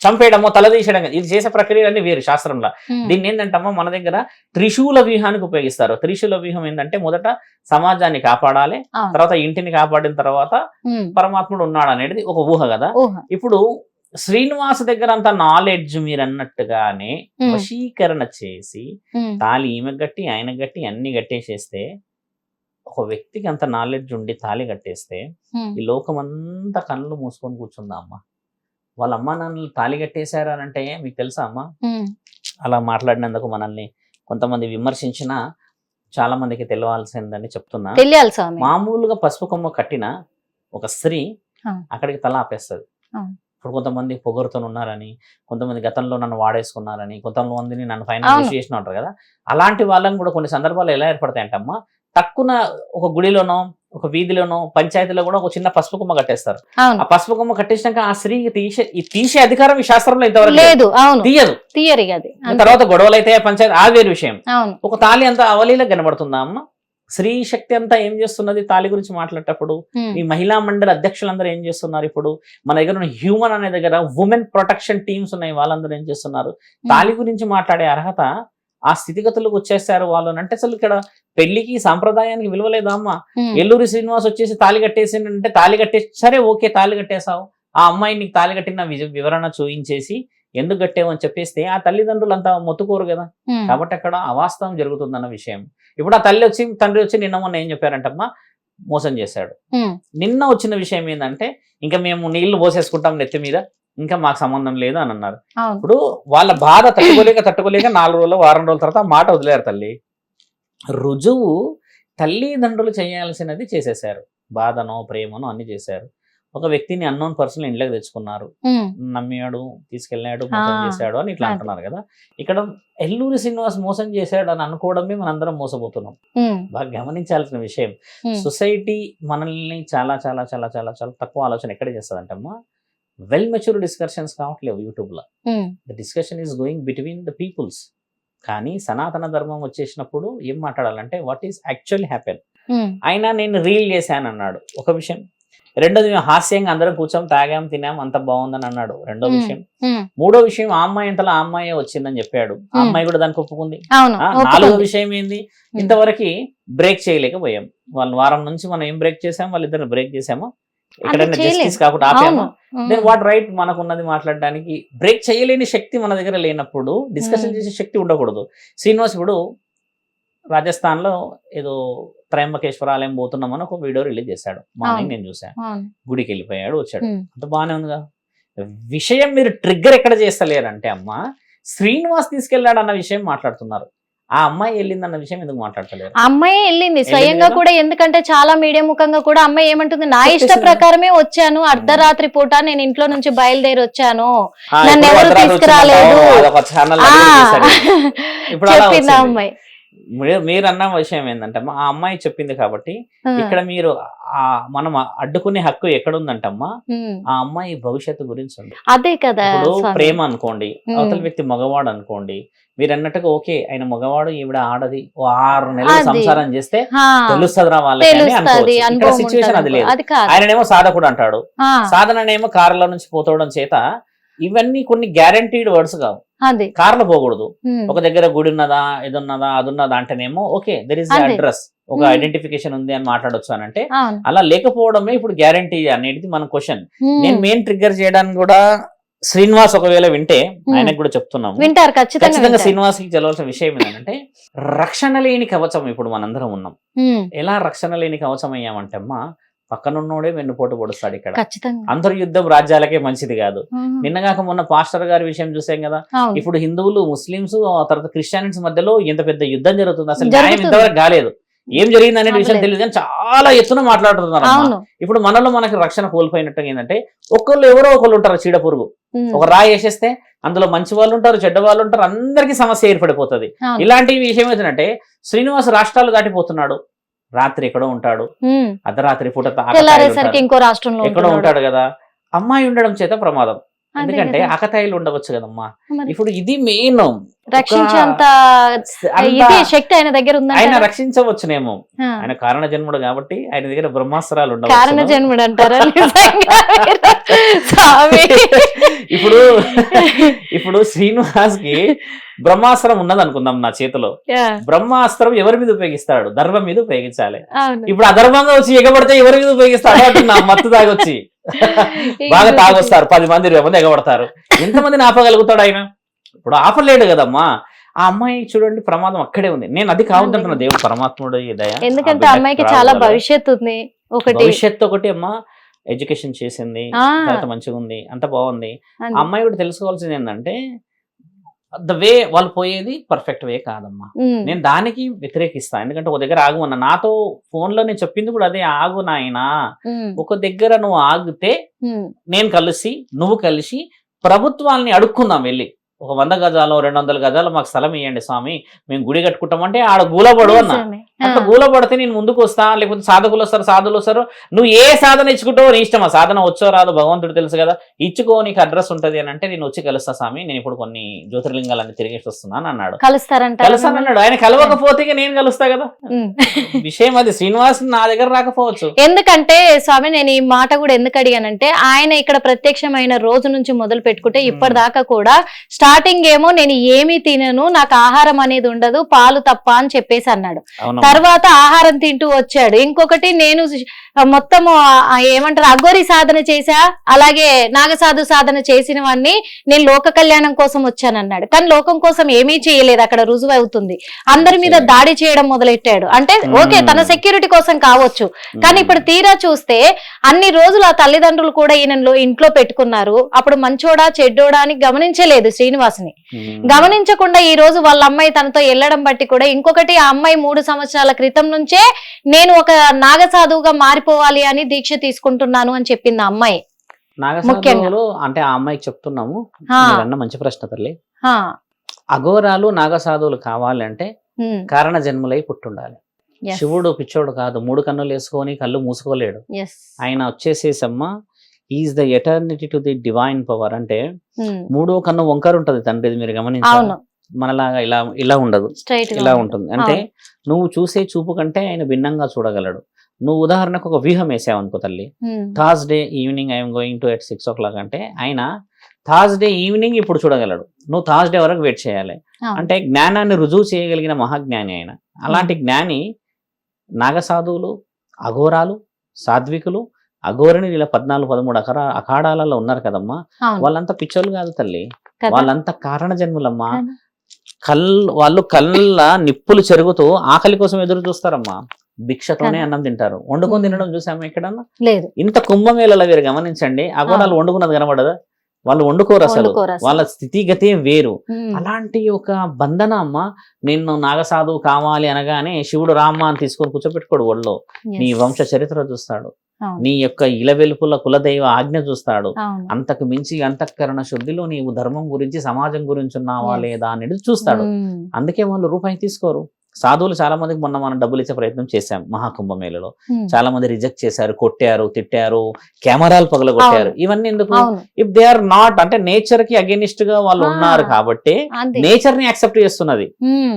చంపేయడమో తల తీసేయడం కాదు, ఇది చేసే ప్రక్రియలన్నీ వేరు శాస్త్రంలో. దీన్ని ఏంటంటమ్మా మన దగ్గర త్రిశూల వ్యూహానికి ఉపయోగిస్తారు. త్రిశూల వ్యూహం ఏంటంటే మొదట సమాజాన్ని కాపాడాలి, తర్వాత ఇంటిని కాపాడిన తర్వాత పరమాత్ముడు ఉన్నాడు అనేది ఒక ఊహ కదా. ఇప్పుడు శ్రీనివాస్ దగ్గర అంత నాలెడ్జ్ మీరు అన్నట్టుగానే వశీకరణ చేసి తాళి ఈమె గట్టి ఆయన గట్టి అన్ని కట్టేసేస్తే, ఒక వ్యక్తికి అంత నాలెడ్జ్ ఉండి తాళి కట్టేస్తే ఈ లోకమంతా కళ్ళు మూసుకొని కూర్చుందా అమ్మ. వాళ్ళ అమ్మ నాన్నలు తాళి కట్టేశారు అని అంటే మీకు తెలుసా అమ్మ, అలా మాట్లాడినందుకు మనల్ని కొంతమంది విమర్శించినా చాలా మందికి తెలియాల్సిందని చెప్తున్నా. మామూలుగా పసుపు కొమ్మ కట్టిన ఒక స్త్రీ అక్కడికి తల ఆపేస్తుంది. ఇప్పుడు కొంతమంది పొగరుతో ఉన్నారని, కొంతమంది గతంలో నన్ను వాడేసుకున్నారని, కొంతమందిని నన్ను ఫైనల్ చేసిన ఉంటారు కదా. అలాంటి వాళ్ళని కూడా కొన్ని సందర్భాలు ఎలా ఏర్పడతాయంటమ్మా, తక్కువ ఒక గుడిలోనో ఒక వీధిలోనో పంచాయతీలో కూడా ఒక చిన్న పసుపు కొమ్మ కట్టేస్తారు. ఆ పసుపు కొమ్మ కట్టేసినాక ఆ స్త్రీకి తీసే అధికారం ఈ శాస్త్రంలో ఇంతవరకు లేదు, తీయదు. తర్వాత గొడవలు అయితే పంచాయతీ ఆ వేరు విషయం. ఒక తాళి అంతా అవలీలకు కనబడుతుందా అమ్మ? స్త్రీ శక్తి అంతా ఏం చేస్తున్నది తాళి గురించి మాట్లాడేటప్పుడు? ఈ మహిళా మండలి అధ్యక్షులందరూ ఏం చేస్తున్నారు? ఇప్పుడు మన దగ్గర ఉన్న హ్యూమన్ అనే దగ్గర ఉమెన్ ప్రొటెక్షన్ టీమ్స్ ఉన్నాయి, వాళ్ళందరూ ఏం చేస్తున్నారు? తాళి గురించి మాట్లాడే అర్హత ఆ స్థితిగతులకు వచ్చేసారు వాళ్ళు అంటే. అసలు ఇక్కడ పెళ్లికి సాంప్రదాయానికి విలువలేదా అమ్మ? ఎల్లూరి శ్రీనివాస్ వచ్చేసి తాళి కట్టేసి అంటే తాళి కట్టేసి సరే ఓకే తాళి కట్టేసావు, ఆ అమ్మాయి నీకు తాళి కట్టిన వివరణ చూయించేసి ఎందుకు కట్టేవని చెప్పేస్తే ఆ తల్లిదండ్రులు అంతా మొత్తుకోరు కదా. కాబట్టి అక్కడ అవాస్తవం జరుగుతుందన్న విషయం. ఇప్పుడు ఆ తండ్రి వచ్చి నిన్న మొన్న ఏం చెప్పారంటమ్మా, మోసం చేశాడు. నిన్న వచ్చిన విషయం ఏంటంటే ఇంకా మేము నీళ్లు పోసేసుకుంటాం నెత్తి మీద, ఇంకా మాకు సంబంధం లేదు అని అన్నారు. ఇప్పుడు వాళ్ళ బాధ తట్టుకోలేక 4 రోజులు వారం రోజుల తర్వాత మాట వదిలేరు. తల్లి రుజువు తల్లిదండ్రులు చేయాల్సినది చేసేసారు, బాధనో ప్రేమనో అన్ని చేశారు. ఒక వ్యక్తిని అన్నోన్ పర్సన్ ఇంట్లోకి తెచ్చుకున్నారు, నమ్మాడు, తీసుకెళ్ళాడు, మోసం చేశాడు అని ఇట్లా అంటున్నారు కదా. ఇక్కడ ఎల్లూరి శ్రీనివాస్ మోసం చేశాడు అని అనుకోవడమే మనందరం మోసపోతున్నాం. బాగా గమనించాల్సిన విషయం. సొసైటీ మనల్ని చాలా చాలా చాలా చాలా చాలా తక్కువ ఆలోచన ఎక్కడ చేస్తుందంటమ్మా, వెల్ మెచ్యూర్ డిస్కషన్స్ కావట్లేవు యూట్యూబ్లో. The discussion is going between the peoples. కానీ సనాతన ధర్మం వచ్చేసినప్పుడు ఏం మాట్లాడాలంటే వాట్ ఈస్ యాక్చువల్లీ హ్యాపెన్. అయినా నేను రీల్ చేశాను అన్నాడు ఒక విషయం. రెండోది మేము హాస్యంగా అందరం కూర్చొని తాగాం తినాం అంత బాగుందని అన్నాడు రెండో విషయం. మూడో విషయం ఆ అమ్మాయి ఇంతలో ఆ అమ్మాయి వచ్చిందని చెప్పాడు, ఆ అమ్మాయి కూడా దానికి ఒప్పుకుంది. నాలుగో విషయం ఏంది, ఇంతవరకు బ్రేక్ చేయలేకపోయాం. వాళ్ళు వారం నుంచి మనం ఏం బ్రేక్ చేసాం, వాళ్ళిద్దరు బ్రేక్ చేసామో, ఎక్కడైనా జస్టిస్ కాకుండా ఆపామా? దెన్ వాట్ రైట్ మనకున్నది మాట్లాడడానికి? బ్రేక్ చేయలేని శక్తి మన దగ్గర లేనప్పుడు డిస్కషన్ చేసే శక్తి ఉండకూడదు. శ్రీనివాస్ ఇప్పుడు రాజస్థాన్ లో ఏదో త్రయంబకేశ్వర ఆలయం పోతున్నామని ఒక వీడియో రిలీజ్ చేశాడు, మార్నింగ్ నేను చూసాను. గుడికి వెళ్ళిపోయాడు, వచ్చాడు, అంత బాగానే ఉందిగా. విషయం మీరు ట్రిగ్గర్ ఎక్కడ చేస్తలేరంటే అమ్మ శ్రీనివాస్ తీసుకెళ్లాడు అన్న విషయం మాట్లాడుతున్నారు. ఆ అమ్మాయి వెళ్ళింది అన్న విషయం ఎందుకు మాట్లాడతలేరు? అమ్మాయి వెళ్ళింది స్వయంగా కూడా. ఎందుకంటే చాలా మీడియా ముఖంగా కూడా అమ్మాయి ఏమంటుంది, నా ఇష్ట ప్రకారమే వచ్చాను, అర్ధరాత్రి పూట నేను ఇంట్లో నుంచి బయలుదేరి వచ్చాను, నన్ను ఎవరు తీసుకురాలేదు చెప్పింది ఆ అమ్మాయి. మీరు అన్న విషయం ఏంటంటే ఆ అమ్మాయి చెప్పింది కాబట్టి ఇక్కడ మీరు మనం అడ్డుకునే హక్కు ఎక్కడుందంటమ్మా, ఆ అమ్మాయి భవిష్యత్తు గురించి ఉంది. అదే కదా. ఇప్పుడు ప్రేమ అనుకోండి, అవతల వ్యక్తి మగవాడు అనుకోండి, మీరు అన్నట్టుగా ఓకే ఆయన మగవాడు ఈవిడ ఆడది, 6 నెలలు సంసారం చేస్తే తెలుస్తుందిరా వాళ్ళకి. ఇక్కడ సిచ్యువేషన్ అది లేదు. ఆయననేమో సాధకుడు అంటాడు, సాధననేమో కారులో నుంచి పోతవడం చేత ఇవన్నీ కొన్ని గ్యారంటీడ్ వర్డ్స్ కావు. కార్లో పోకూడదు. ఒక దగ్గర గుడి ఉన్నదా, ఇది ఉన్నదా, అది ఉన్నదా అంటేనేమో ఓకే దెర్ ఇస్ అడ్రస్, ఒక ఐడెంటిఫికేషన్ ఉంది అని మాట్లాడొచ్చు అని అంటే, అలా లేకపోవడమే ఇప్పుడు గ్యారంటీ అనేది మన క్వశ్చన్. నేను మెయిన్ ట్రిగ్గర్ చేయడానికి కూడా శ్రీనివాస్ ఒకవేళ వింటే ఆయనకు కూడా చెప్తున్నాము, ఖచ్చితంగా శ్రీనివాస్ కి తెలవాల్సిన విషయం ఏంటంటే రక్షణ లేని కవచం ఇప్పుడు మనందరం ఉన్నాం. ఎలా రక్షణ లేని కవచం అయ్యామంటే అమ్మా, పక్కనున్నోడే వెన్నుపోటు పొడుస్తాడు. ఇక్కడ అంతర్యుద్ధం రాజ్యాలకే మంచిది కాదు. నిన్నగాక మొన్న పాస్టర్ గారి విషయం చూసాం కదా. ఇప్పుడు హిందువులు, ముస్లింస్, తర్వాత క్రిస్టియన్స్ మధ్యలో ఎంత పెద్ద యుద్ధం జరుగుతుంది. అసలు న్యాయం ఇంతవరకు కాలేదు. ఏం జరిగింది అనే విషయం అవ్వలేదు. తెలియదు కానీ చాలా ఎత్తున మాట్లాడుతున్నారు అమ్మా. అవును. ఇప్పుడు మనలో మనకి రక్షణ కోల్పోయినట్టు ఏంటంటే ఒకళ్ళు ఎవరో ఒకళ్ళు ఉంటారు చీడ పురుగు. ఉమ్. ఒక రాయి వేసేస్తే అందులో మంచి వాళ్ళు ఉంటారు, చెడ్డ వాళ్ళు ఉంటారు, అందరికీ సమస్య ఏర్పడిపోతుంది. అవును. ఇలాంటి విషయం ఏంటంటే శ్రీనివాస్ రాష్ట్రాలు దాటిపోతున్నాడు, రాత్రి ఎక్కడో ఉంటాడు, ఉమ్. అర్ధరాత్రి పూట తెల్లారేసరికి ఇంకో రాష్ట్రంలో ఎక్కడో ఉంటున్నాడు. ఉంటాడు కదా. అమ్మాయి ఉండడం చేత ప్రమాదం, అదే ఎందుకంటే కదా. ఆకతాయిలు ఉండవచ్చు కదమ్మా. మరి ఇప్పుడు ఇది మెయిన్, రక్షించేంత ఇది శక్తి ఆయన దగ్గర ఆయన ఉందంటారా? రక్షించవచ్చునేమో. ఆ. ఆయన కారణ జన్ముడు కాబట్టి ఆయన దగ్గర బ్రహ్మాస్త్రాలు కారణ ఉండవచ్చు. జన్ముడు అంటారా? నిజంగా మీరు స్వామి. ఇప్పుడు ఇప్పుడు శ్రీనివాస్ కి బ్రహ్మాస్త్రం ఉన్నది అనుకుందాం నా చేతిలో. యా, బ్రహ్మాస్త్రం ఎవరి మీద ఉపయోగిస్తాడు? ధర్మం మీద ఉపయోగించాలి. అవును. ఇప్పుడు అధర్మంగా వచ్చి ఎగబడితే ఎవరి మీద ఉపయోగిస్తాడు అంటున్నా. మత్తు తాగొచ్చి బాగా తాగొస్తారు, 10 మంది 20 మంది ఎగబడతారు. ఎంతమందిని ఆపగలుగుతాడు ఆయన? ఇప్పుడు ఆపలేడు కదమ్మా. ఆ అమ్మాయి చూడండి ప్రమాదం అక్కడే ఉంది. నేను అది కావద్దంటున్నా, దేవుడు పరమాత్ముడు దయ. ఎందుకంటే ఆ అమ్మాయికి చాలా భవిష్యత్తు ఉంది. ఒకటి భవిష్యత్తు ఒకటి అమ్మా, ఎడ్యుకేషన్ చేసింది, ఆ. తర్వాత మంచిగా ఉంది, అంత బాగుంది. ఆ అది. అమ్మాయి కూడా తెలుసుకోవాల్సింది ఏంటంటే ద వే వాళ్ళు పోయేది పర్ఫెక్ట్ వే కాదమ్మా. ఉమ్. నేను దానికి వ్యతిరేకిస్తా. ఎందుకంటే ఒక దగ్గర ఆగమన్నా, నాతో ఫోన్ లో నేను చెప్పింది కూడా అదే, ఆగు నాయనా, ఉమ్. ఒక దగ్గర నువ్వు ఆగితే ఉమ్. నేను కలిసి నువ్వు కలిసి ప్రభుత్వాల్ని అడుక్కుందాం వెళ్ళి, ఒక 100 గజాలు 200 గజాలు మాకు స్థలం ఇవ్వండి స్వామి, మేము గుడి కట్టుకుంటామంటే ఆడ గూలపడు అన్న. నిజమే. అట్లా ఆ. గూలపడితే నేను ముందుకు వస్తా, లేకపోతే సాధకులు వస్తారు, సాధువులు వస్తారు, నువ్వు ఏ సాధన ఇచ్చుకుంటావో నీ ఇష్టం. ఆ సాధన వచ్చో రాదు భగవంతుడు తెలుసు కదా, ఇచ్చుకో, నీకు అడ్రస్ ఉంటది అని అంటే నేను వచ్చి కలుస్తా స్వామి, నేను ఇప్పుడు కొన్ని జ్యోతిర్లింగాలన్నీ తిరిగేసి వస్తున్నాను అన్నాడు. కలుస్తారంటారా? కలుస్తానన్నాడు. ఆయన కలవకపోతే ఇక నేను కలుస్తా కదా. ఉమ్. విషయం అది, శ్రీనివాస్ నా దగ్గర రాకపోవచ్చు. ఎందుకంటే స్వామి నేను ఈ మాట కూడా ఎందుకు అడిగానంటే ఆయన ఇక్కడ ప్రత్యక్షమైన రోజు నుంచి మొదలు పెట్టుకుంటే ఇప్పటిదాకా కూడా స్టార్టింగ్ ఏమో నేను ఏమీ తినను, నాకు ఆహారం అనేది ఉండదు, పాలు తప్ప అని చెప్పేసి అన్నాడు. అవునమ్మా. తర్వాత ఆహారం తింటూ వచ్చాడు. ఇంకొకటి నేను మొత్తము ఏమంటారు అఘోరి సాధన చేశా, అలాగే నాగసాధు సాధన చేసిన వాడిని, నేను లోక కళ్యాణం కోసం వచ్చానన్నాడు. కానీ లోకం కోసం ఏమీ చేయలేదు, అక్కడ రుజువు అవుతుంది. అందరి మీద దాడి చేయడం మొదలెట్టాడు. అంటే ఓకే తన సెక్యూరిటీ కోసం కావచ్చు, కానీ ఇప్పుడు తీరా చూస్తే అన్ని రోజులు ఆ తల్లిదండ్రులు కూడా ఈయనలో ఇంట్లో పెట్టుకున్నారు. అప్పుడు మంచోడా చెడ్డోడా అని గమనించలేదు శ్రీనివాసుని. గమనించకుండా ఈ రోజు వాళ్ళ అమ్మాయి తనతో వెళ్ళడం బట్టి కూడా, ఇంకొకటి ఆ అమ్మాయి 3 సంవత్సరాల క్రితం నుంచే నేను ఒక నాగసాధువుగా మారిపోవాలి అని దీక్ష తీసుకుంటున్నాను అని చెప్పింది ఆ అమ్మాయి. నాగసాధువులు అంటే ఆ అమ్మాయికి చెప్తున్నాము, ఆ. మీరన్న మంచి ప్రశ్న తల్లి. ఆ, అఘోరాలు నాగసాధువులు కావాలంటే ఉమ్, కారణ జన్ములై పుట్టుండాలి. yes, శివుడు పిచ్చోడు కాదు, 3 కన్నులు వేసుకొని కళ్ళు మూసుకోలేడు. yes, ఆయన వచ్చేసేసమ్మా is the eternity to the divine power. అంటే ఉమ్, 3వ కన్ను వంకర ఉంటది తండ్రిది, మీరు గమనించారు. అవును, మనలాగా ఇలా ఇలా ఉండదు, స్ట్రైట్ ఇలా ఉంటుంది. అంటే నువ్వు చూసే చూపు కంటే ఆయన భిన్నంగా చూడగలడు. నువ్వు ఉదాహరణకు ఒక వ్యూహం వేసావు అనుకో తల్లి, Thursday evening I'm going to at 6 o'clock అంటే ఆయన థర్స్డే ఈవినింగ్ ఇప్పుడు చూడగలడు, నువ్వు థర్స్డే వరకు వెయిట్ చేయాలి. అంటే జ్ఞానాన్ని రుజువు చేయగలిగిన మహాజ్ఞాని ఆయన. అలాంటి జ్ఞాని నాగసాధువులు, అఘోరాలు, సాధ్వికులు, అఘోరిని ఇలా 14-13 అఖాడాలలో ఉన్నారు కదమ్మా. వాళ్ళంతా పిచ్చోళ్ళు కాదు తల్లి, వాళ్ళంతా కారణ జన్ములమ్మా. వాళ్ళు కళ్ళ నిప్పులు చెరుగుతూ ఆకలి కోసం ఎదురు చూస్తారమ్మా. భిక్షతోనే అన్నం తింటారు. వండుకొని తినడం చూసామా ఎక్కడన్నా? లేదు. ఇంత కుంభమేళలో మీరు గమనించండి, అఘోరాలు వండుకున్నది కనబడదా? వాళ్ళు వండుకోరు అసలు, వాళ్ళ స్థితిగతే వేరు. అలాంటి ఒక బంధన అమ్మ. నిన్ను నాగసాధువు కావాలి అనగానే శివుడు రామ్మ అని తీసుకొని కూర్చోబెట్టుకోడు ఒళ్ళో. నీ వంశ చరిత్ర చూస్తాడు, నీ యొక్క ఇలవెలుపుల కులదైవ ఆజ్ఞ చూస్తాడు. అంతకు మించి అంతఃకరణ శుద్ధిలో నీవు ధర్మం గురించి సమాజం గురించి ఉన్నావా లేదా అనేది చూస్తాడు. అందుకే వాళ్ళు రూపాయి తీసుకోరు. సాధువులు చాలా మందికి మొన్న మనం డబ్బులు ఇచ్చే ప్రయత్నం చేశాం మహాకుంభమేళలో. చాలా మంది రిజెక్ట్ చేశారు, కొట్టారు, తిట్టారు, కెమెరాలు పగలగొట్టారు. ఇవన్నీ ఎందుకు? ఇఫ్ దే ఆర్ నాట్, అంటే నేచర్ కి అగెనిస్ట్ గా వాళ్ళు ఉన్నారు కాబట్టి నేచర్ ని యాక్సెప్ట్ చేస్తున్నది.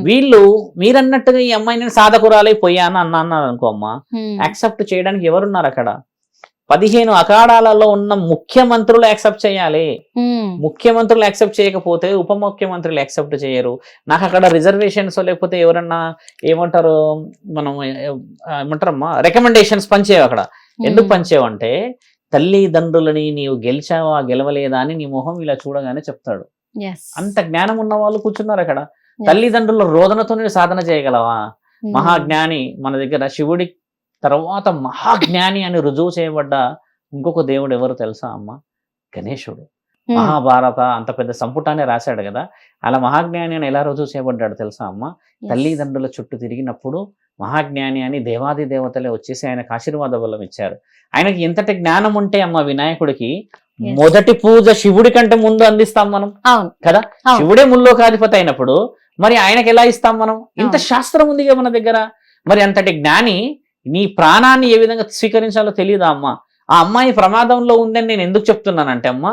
వీళ్ళు మీరన్నట్టుగా ఈ అమ్మాయిని సాధకురాలై పోయాను అన్నారు అనుకో అమ్మా, యాక్సెప్ట్ చేయడానికి ఎవరున్నారు అక్కడ? 15 అఖాడాలలో ఉన్న ముఖ్యమంత్రులు యాక్సెప్ట్ చేయాలి. ముఖ్యమంత్రులు యాక్సెప్ట్ చేయకపోతే ఉప ముఖ్యమంత్రులు యాక్సెప్ట్ చేయరు. నాకు అక్కడ రిజర్వేషన్స్ లేకపోతే ఎవరన్నా ఏమంటారు, మనం ఏమంటారమ్మా రికమెండేషన్స్ పంచేవు అక్కడ. ఎందుకు పంచేవంటే తల్లిదండ్రులని నీవు గెలిచావా గెలవలేదా అని నీ మొహం ఇలా చూడగానే చెప్తాడు. అంత జ్ఞానం ఉన్న వాళ్ళు కూర్చున్నారు అక్కడ. తల్లిదండ్రుల రోదనతో సాధన చేయగలవా? మహాజ్ఞాని మన దగ్గర శివుడి తర్వాత మహాజ్ఞాని అని రుజువు చేయబడ్డ ఇంకొక దేవుడు ఎవరు తెలుసా అమ్మ? గణేశుడు. మహాభారత అంత పెద్ద సంపుటాన్ని రాశాడు కదా, అలా మహాజ్ఞాని అని ఎలా రుజువు చేయబడ్డాడు తెలుసా అమ్మ? తల్లిదండ్రుల చుట్టూ తిరిగినప్పుడు మహాజ్ఞాని అని దేవాది దేవతలే వచ్చేసి ఆయనకు ఆశీర్వాద బలం ఇచ్చారు. ఆయనకి ఎంతటి జ్ఞానం ఉంటే అమ్మ వినాయకుడికి మొదటి పూజ శివుడి కంటే ముందు అందిస్తాం మనం అవును కదా. అవును. శివుడే ముల్లోకాధిపతి అయినప్పుడు మరి ఆయనకి ఎలా ఇస్తాం మనం? ఇంత అవును. శాస్త్రం ఉంది మన దగ్గర. మరి అంతటి జ్ఞాని నీ ప్రాణాన్ని ఏ విధంగా స్వీకరించాలో తెలియదా అమ్మ? ఆ అమ్మాయి ప్రమాదంలో ఉందని నేను ఎందుకు చెప్తున్నానంటే అమ్మ,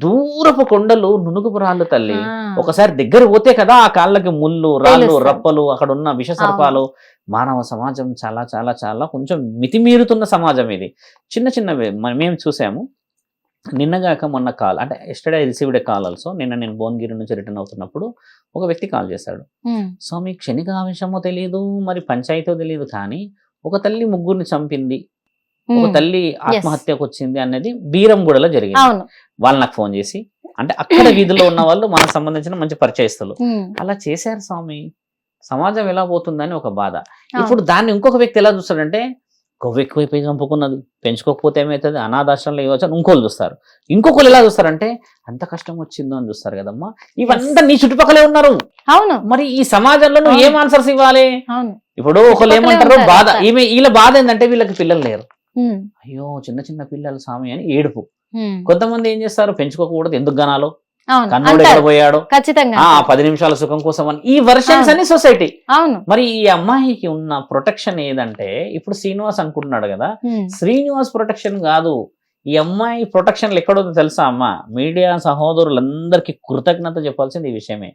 దూరపు కొండలు నునుగుపు రాళ్ళు తల్లి. ఒకసారి దగ్గర పోతే కదా ఆ కాళ్ళకి ముళ్ళు రాళ్ళు తెలుస్తుంది. రప్పలు అక్కడ ఉన్న విష సర్పాలు. మానవ సమాజం చాలా చాలా చాలా కొంచెం మితిమీరుతున్న సమాజం ఇది. చిన్న చిన్నవి మేము చూసాము. నిన్నగాక మొన్న కాల్, అంటే yesterday I received a call also. నిన్న నేను భువనగిరి నుంచి రిటర్న్ అవుతున్నప్పుడు ఒక వ్యక్తి కాల్ చేశాడు. స్వామి క్షణికావేశమో తెలియదు, మరి పంచాయతీ తెలియదు, కానీ ఒక తల్లి ముగ్గురిని చంపింది, ఒక తల్లి ఆత్మహత్యకు వచ్చింది అనేది బీరంగూడలో జరిగింది. అవును. వాళ్ళు నాకు ఫోన్ చేసి, అంటే అక్కడ వీధిలో ఉన్న వాళ్ళు మనకు సంబంధించిన మంచి పరిచయస్తులు, అలా చేశారు స్వామి, సమాజం ఎలా పోతుందని ఒక బాధ. ఇప్పుడు దాన్ని ఇంకొక వ్యక్తి ఎలా చూస్తాడంటే, కొవ్వు ఎక్కువైపోయి చంపుకున్నది, పెంచుకోకపోతే ఏమవుతుంది, అనాథాశ్రమంలో ఇవ్వచ్చు అని ఇంకోళ్ళు చూస్తారు. ఇంకొకరు ఎలా చూస్తారంటే అంత కష్టం వచ్చిందో అని చూస్తారు కదమ్మా. ఇవంతా నీ చుట్టుపక్కలే ఉన్నారు. అవును. మరి ఈ సమాజంలో నువ్వు ఏం ఆన్సర్స్ ఇవ్వాలి? అవును. ఇప్పుడు ఒకళ్ళు ఏమంటారు, బాధ వీళ్ళ బాధ ఏంటంటే వీళ్ళకి పిల్లలు లేరు, ఉమ్. అయ్యో చిన్న చిన్న పిల్లలు స్వామి అని ఏడుపు. ఉమ్. కొంతమంది ఏం చేస్తారు, పెంచుకోకూడదు, ఎందుకు గనాలో, అవును. కన్నోడు అంటారు. ఎక్కడ పోయాడు, ఖచ్చితంగా 10 నిమిషాల సుఖం కోసం అని, ఈ వర్షన్స్ అవును. అని సొసైటీ. అవును. మరి ఈ అమ్మాయికి ఉన్న ప్రొటెక్షన్ ఏదంటే, ఇప్పుడు శ్రీనివాస్ అనుకుంటున్నాడు కదా, ఉమ్. శ్రీనివాస్ ప్రొటెక్షన్ కాదు, ఈ అమ్మాయి ప్రొటెక్షన్ ఎక్కడో తెలుసా అమ్మ? మీడియా సహోదరులందరికీ కృతజ్ఞత చెప్పాల్సింది ఈ విషయమే.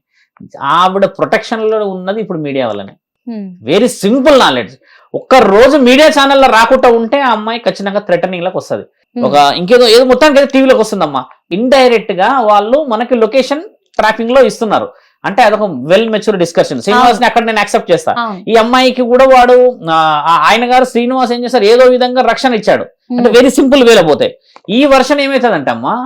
ఆవిడ ప్రొటెక్షన్ లో ఉన్నది ఇప్పుడు మీడియా వల్లనే. ఉమ్. Very simple knowledge. ఒక్క రోజు మీడియా ఛానల్లో రాకుండా ఉంటే ఆ అమ్మాయి ఖచ్చితంగా థ్రెటనింగ్ లకు వస్తుంది, ఒక ఇంకేదో ఏదో మొత్తానికి అయితే టీవీలోకి వస్తుందమ్మా. ఇండైరెక్ట్ గా వాళ్ళు మనకి లొకేషన్ ట్రాకింగ్ లో ఇస్తున్నారు, అంటే అదొక వెల్ మెచ్యూర్ డిస్కషన్. శ్రీనివాస్ ని అక్కడ నేను యాక్సెప్ట్ చేస్తా. అవును. ఈ అమ్మాయికి కూడా వాడు ఆయన గారు శ్రీనివాస్ ఏం చేస్తారు, ఏదో విధంగా రక్షణ ఇచ్చాడు, అంటే వెరీ సింపుల్ వేలో పోతే. ఈ వర్షన్ ఏమవుతుందంటే అమ్మా,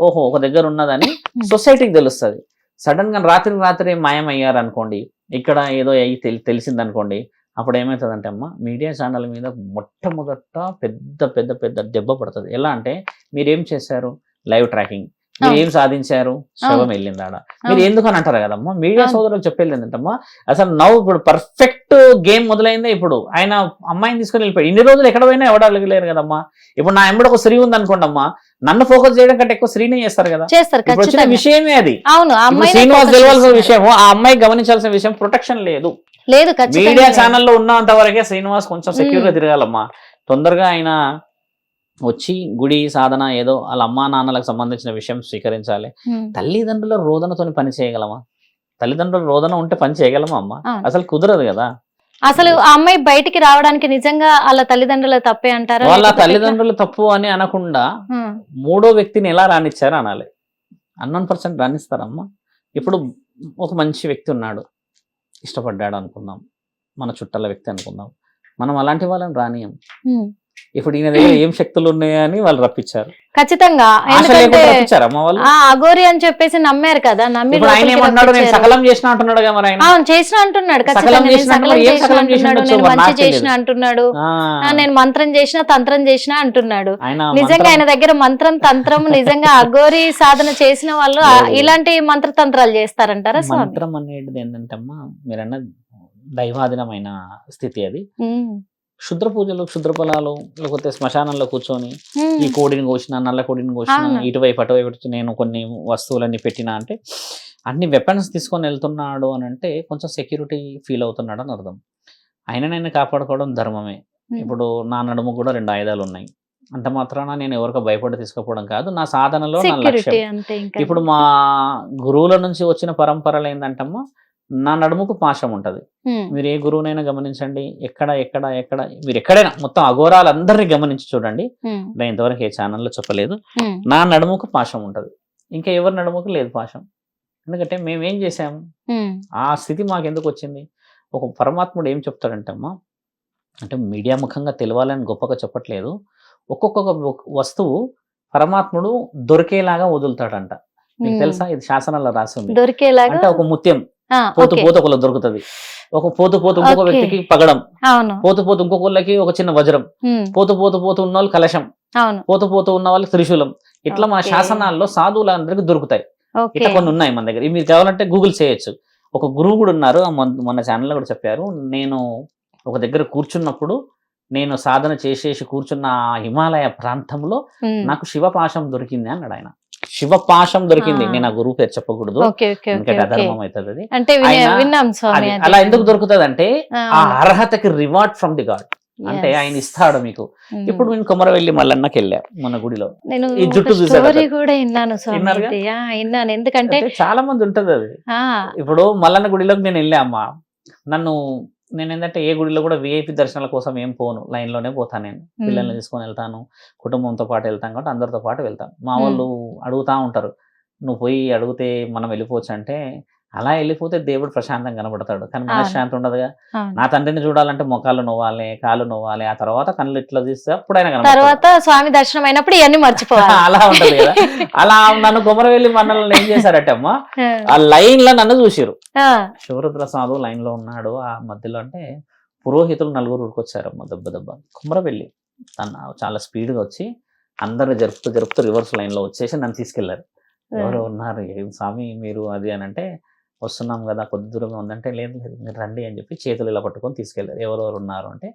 ఓహో ఒక దగ్గర ఉన్నదని సొసైటీకి తెలుస్తుంది. సడన్ గా రాత్రి మాయమయ్యారు అనుకోండి, ఇక్కడ ఏదో అయ్యి తెలిసింది అనుకోండి, అప్పుడు ఏమవుతుందంటే అమ్మ, మీడియా ఛానల్ మీద మొట్టమొదట పెద్ద పెద్ద పెద్ద దెబ్బ పడుతుంది. ఎలా అంటే, మీరేం చేశారు, లైవ్ ట్రాకింగ్, మీరు ఏం సాధించారు, శవం వెళ్ళిందాడ, మీరు ఎందుకు అని అంటారు కదమ్మా. మీడియా సోదరులు చెప్పేది ఏంటంటమ్మా, అసలు నవ్వు ఇప్పుడు పర్ఫెక్ట్ గేమ్ మొదలైందే. ఇప్పుడు ఆయన అమ్మాయిని తీసుకొని వెళ్ళిపోయాడు, ఇన్ని రోజులు ఎక్కడ పోయినా ఎవడ అడగలేరు కదమ్మా. ఇప్పుడు నా ఎంబడి ఒక స్త్రీ ఉంది అనుకోండి అమ్మా, నన్ను ఫోకస్ చేయడం కంటే ఎక్కువ స్త్రీనే చేస్తారు కదా. చేస్తారు ఇప్పుడు వచ్చిన ఖచ్చితంగా. విషయమే అది. అవును. ఆ ఇప్పుడు అమ్మాయినే శ్రీనివాస్ focus తెలవాల్సిన చేస్తున్నారు. విషయం, ఆ అమ్మాయి గమనించాల్సిన విషయం, ప్రొటెక్షన్ లేదు. లేదు ఖచ్చితంగా మీడియా లేదు. ఛానల్లో ఉన్నంత వరకే శ్రీనివాస్ కొంచెం సెక్యూర్ గా తిరగాలమ్మా. తొందరగా ఆయన వచ్చి గుడి సాధన ఏదో వాళ్ళ అమ్మా నాన్నలకు సంబంధించిన విషయం స్వీకరించాలి. ఉమ్. తల్లిదండ్రుల రోదనతో పని చేయగలమా? తల్లిదండ్రుల రోదన ఉంటే పని చేయగలమా అమ్మ? అవును. అసలు కుదరదు కదా. అసలు ఆ అమ్మాయి బయటికి రావడానికి నిజంగా వాళ్ళ తల్లిదండ్రుల తప్పే అంటారా? వాళ్ళ లేకపోతే తల్లిదండ్రులు తప్పు అని అనకుండా ఎట్లా? ఉమ్. మూడో వ్యక్తిని ఎలా రానిచ్చారు అనాలి. 100% రానిస్తారమ్మా. ఇప్పుడు ఒక మంచి వ్యక్తి ఉన్నాడు, ఇష్టపడ్డాడు అనుకుందాం, మన చుట్టాల వ్యక్తి అనుకుందాం, మనం అలాంటి వాళ్ళని రానియం. ఉమ్. ఇప్పుడు ఈయన దగ్గర ఏం శక్తులు ఉన్నాయని వాళ్ళు రప్పించారు. ఖచ్చితంగా. ఆశ ఎందుకంటే లేకుండా రప్పించారు అమ్మ వాళ్ళు. ఆ అఘోరి అని చెప్పేసి నమ్మారు కదా, నమ్మి ఇప్పుడు ఆయన లోపలికి ఏమన్నాడు, నేను రప్పించారు. సకలం చేసిన అంటున్నాడు కదా మరి ఆయన. అవును, చేసిన అంటున్నాడు. సకలం ఖచ్చితంగా నేను చేసిన సకలం అంటున్నాడు. ఏం చేసిన సకలం చేసిన అంటున్నాడు, ఉండొచ్చు, నేను మరి మంచి నాకు చేసిన తెలియదు. అంటున్నాడు, ఆ, నేను మంత్రం చేసిన తంత్రం చేసిన అంటున్నాడు. ఆయన నిజంగా ఆయన దగ్గర మంత్రం తంత్రం నిజంగా అఘోరి సాధన చేసిన వాళ్ళు ఇలాంటి మంత్రతంత్రాలు చేస్తారంటారా స్వామి? మంత్రం అనేది ఏంటంటే అమ్మా, మీరన్న దైవాధీనమైన స్థితి అది. ఉమ్. క్షుద్ర పూజలు, క్షుద్ర ఫలాలు, లేకపోతే శ్మశానంలో కూర్చొని ఉమ్. ఈ కోడిని కోసిన, నల్ల కోడిని కోసిన, అవును. ఇటువైపు అటువైపు నేను కొన్ని వస్తువులన్నీ పెట్టినా అంటే, అన్ని వెపన్స్ తీసుకొని వెళ్తున్నాడు అని అంటే కొంచెం సెక్యూరిటీ ఫీల్ అవుతున్నాడు అని అర్థం. ఆయననైనా కాపాడుకోవడం ధర్మమే. ఇప్పుడు నా నడుము కూడా 2 ఆయుధాలు ఉన్నాయి, అంత మాత్రాన నేను ఎవరికో భయపడి తీసుకుపోవడం కాదు, నా సాధనలో నా సెక్యూరిటీ లక్ష్యం. అంతే. ఇంకా ఇప్పుడు మా గురువుల నుంచి వచ్చిన పరంపరలు ఏంటంటమ్మా, నా నడుముకు పాశం ఉంటది. ఉమ్. మీరు ఏ గురువునైనా గమనించండి, ఎక్కడ ఎక్కడ ఎక్కడ మీరు ఎక్కడైనా మొత్తం అఘోరాలందరినీ గమనించి చూడండి. ఉమ్. నేను ఇంతవరకు ఏ ఛానల్లో చెప్పలేదు. ఉమ్. నా నడుముకు పాశం ఉంటది, ఇంకా ఎవరి నడుముకు లేదు పాశం. ఎందుకంటే మేమేం చేసాము, ఉమ్. ఆ స్థితి మాకు ఎందుకు వచ్చింది? ఒక పరమాత్ముడు ఏం చెప్తాడంటే అమ్మా, అంటే మీడియా ముఖంగా తెలవాలని గొప్పగా చెప్పట్లేదు, ఒక్కొక్క వస్తువు పరమాత్ముడు దొరికేలాగా వదులుతాడంట. మీకు తెలుసా, ఇది శాసనాల్లో రాసి ఉంది. దొరికేలాగా అంటే ఒక ముత్యం ఆ, పోతు ఓకే. పోతు ఒకళ్ళు దొరుకుతుంది, ఒక పోతు పోతు ఇంకొక ఓకే. వ్యక్తికి పగడం, అవును. పోతు పోతు ఇంకొకళ్ళకి ఒక చిన్న వజ్రం, ఉమ్. పోతు పోతు పోతు ఉన్న వాళ్ళు కలశం, అవును. పోతు పోతు ఉన్న వాళ్ళకి త్రిశూలం. ఇట్లా మన ఓకే. శాసనాల్లో సాధువులందరికీ దొరుకుతాయి. ఓకే. ఇట్లా కొన్ని ఉన్నాయి మన దగ్గర, ఇవి మీరు కావాలంటే గూగుల్ చేయొచ్చు. ఒక గురువు కూడా ఉన్నారు, మొన్న ఛానల్లో కూడా చెప్పారు, నేను ఒక దగ్గర కూర్చున్నప్పుడు నేను సాధన చేసేసి కూర్చున్న ఆ హిమాలయ ప్రాంతంలో నాకు శివపాశం దొరికింది అన్నాడు ఆయన. శివపాశం దొరికింది. నేను ఆ గురువు పేరు చెప్పకూడదు, ఎందుకంటే అధర్మం అవుతుంది అది. అంటే విన్నాం స్వామి. అది అలా ఎందుకు దొరుకుతుంది అంటే ఆ అర్హతకి రివార్డ్ ఫ్రమ్ ది గాడ్, అంటే ఆయన ఇస్తాడు మీకు. ఇప్పుడు నేను కొమరవెల్లి మల్లన్నకి వెళ్ళా మన గుడిలో, నేను ఈ జుట్టు స్టోరీ కూడా విన్నాను స్వామి. విన్నాను, ఎందుకంటే చాలా మంది ఉంటది అది. ఇప్పుడు మల్లన్న గుడిలోకి నేను వెళ్ళా అమ్మా, నేను ఏంటంటే ఏ గుడిలో కూడా విఐపి దర్శనాల కోసం ఏం పోను, లైన్లోనే పోతాను. నేను పిల్లల్ని తీసుకొని వెళ్తాను, కుటుంబంతో పాటు వెళ్తాను కాబట్టి అందరితో పాటు వెళ్తాను. మా వాళ్ళు అడుగుతా ఉంటారు, నువ్వు పోయి అడిగితే మనం వెళ్ళిపోవచ్చు అంటే, అలా వెళ్ళిపోతే దేవుడు ప్రశాంతంగా కనబడతాడు, కానీ మనశ్శాంతి ఉండదుగా. నా తండ్రిని చూడాలంటే మొఖాలు నవ్వాలి, కాళ్ళు నవ్వాలి, ఆ తర్వాత కళ్ళు ఇట్లా తీస్తే అప్పుడు ఆయన తర్వాత స్వామి దర్శనం అయినప్పుడు ఇవన్నీ మర్చిపోవాలి. అలా ఉంటది కదా. అలా నన్ను కొమరవెల్లి మండలంలో ఏం చేశారట అమ్మా, ఆ లైన్ లో నన్ను చూసిరు. శివరుద్ర సాధు లైన్ లో ఉన్నాడు ఆ మధ్యలో, అంటే పురోహితులు 4 ఉరికొచ్చారమ్మా దెబ్బ. కొమరవెల్లి తను చాలా స్పీడ్ గా వచ్చి అందరు జరుపుతూ రివర్స్ లైన్ లో వచ్చేసి నన్ను తీసుకెళ్లారు. ఎవరు ఉన్నారు, ఏం స్వామి మీరు అది అని అంటే, వస్తున్నాం కదా కొద్ది దూరంగా ఉందంటే, లేదు మీరు రండి అని చెప్పి చేతులు ఇలా పట్టుకొని తీసుకెళ్ళారు. ఎవరెవరు ఉన్నారు అంటే,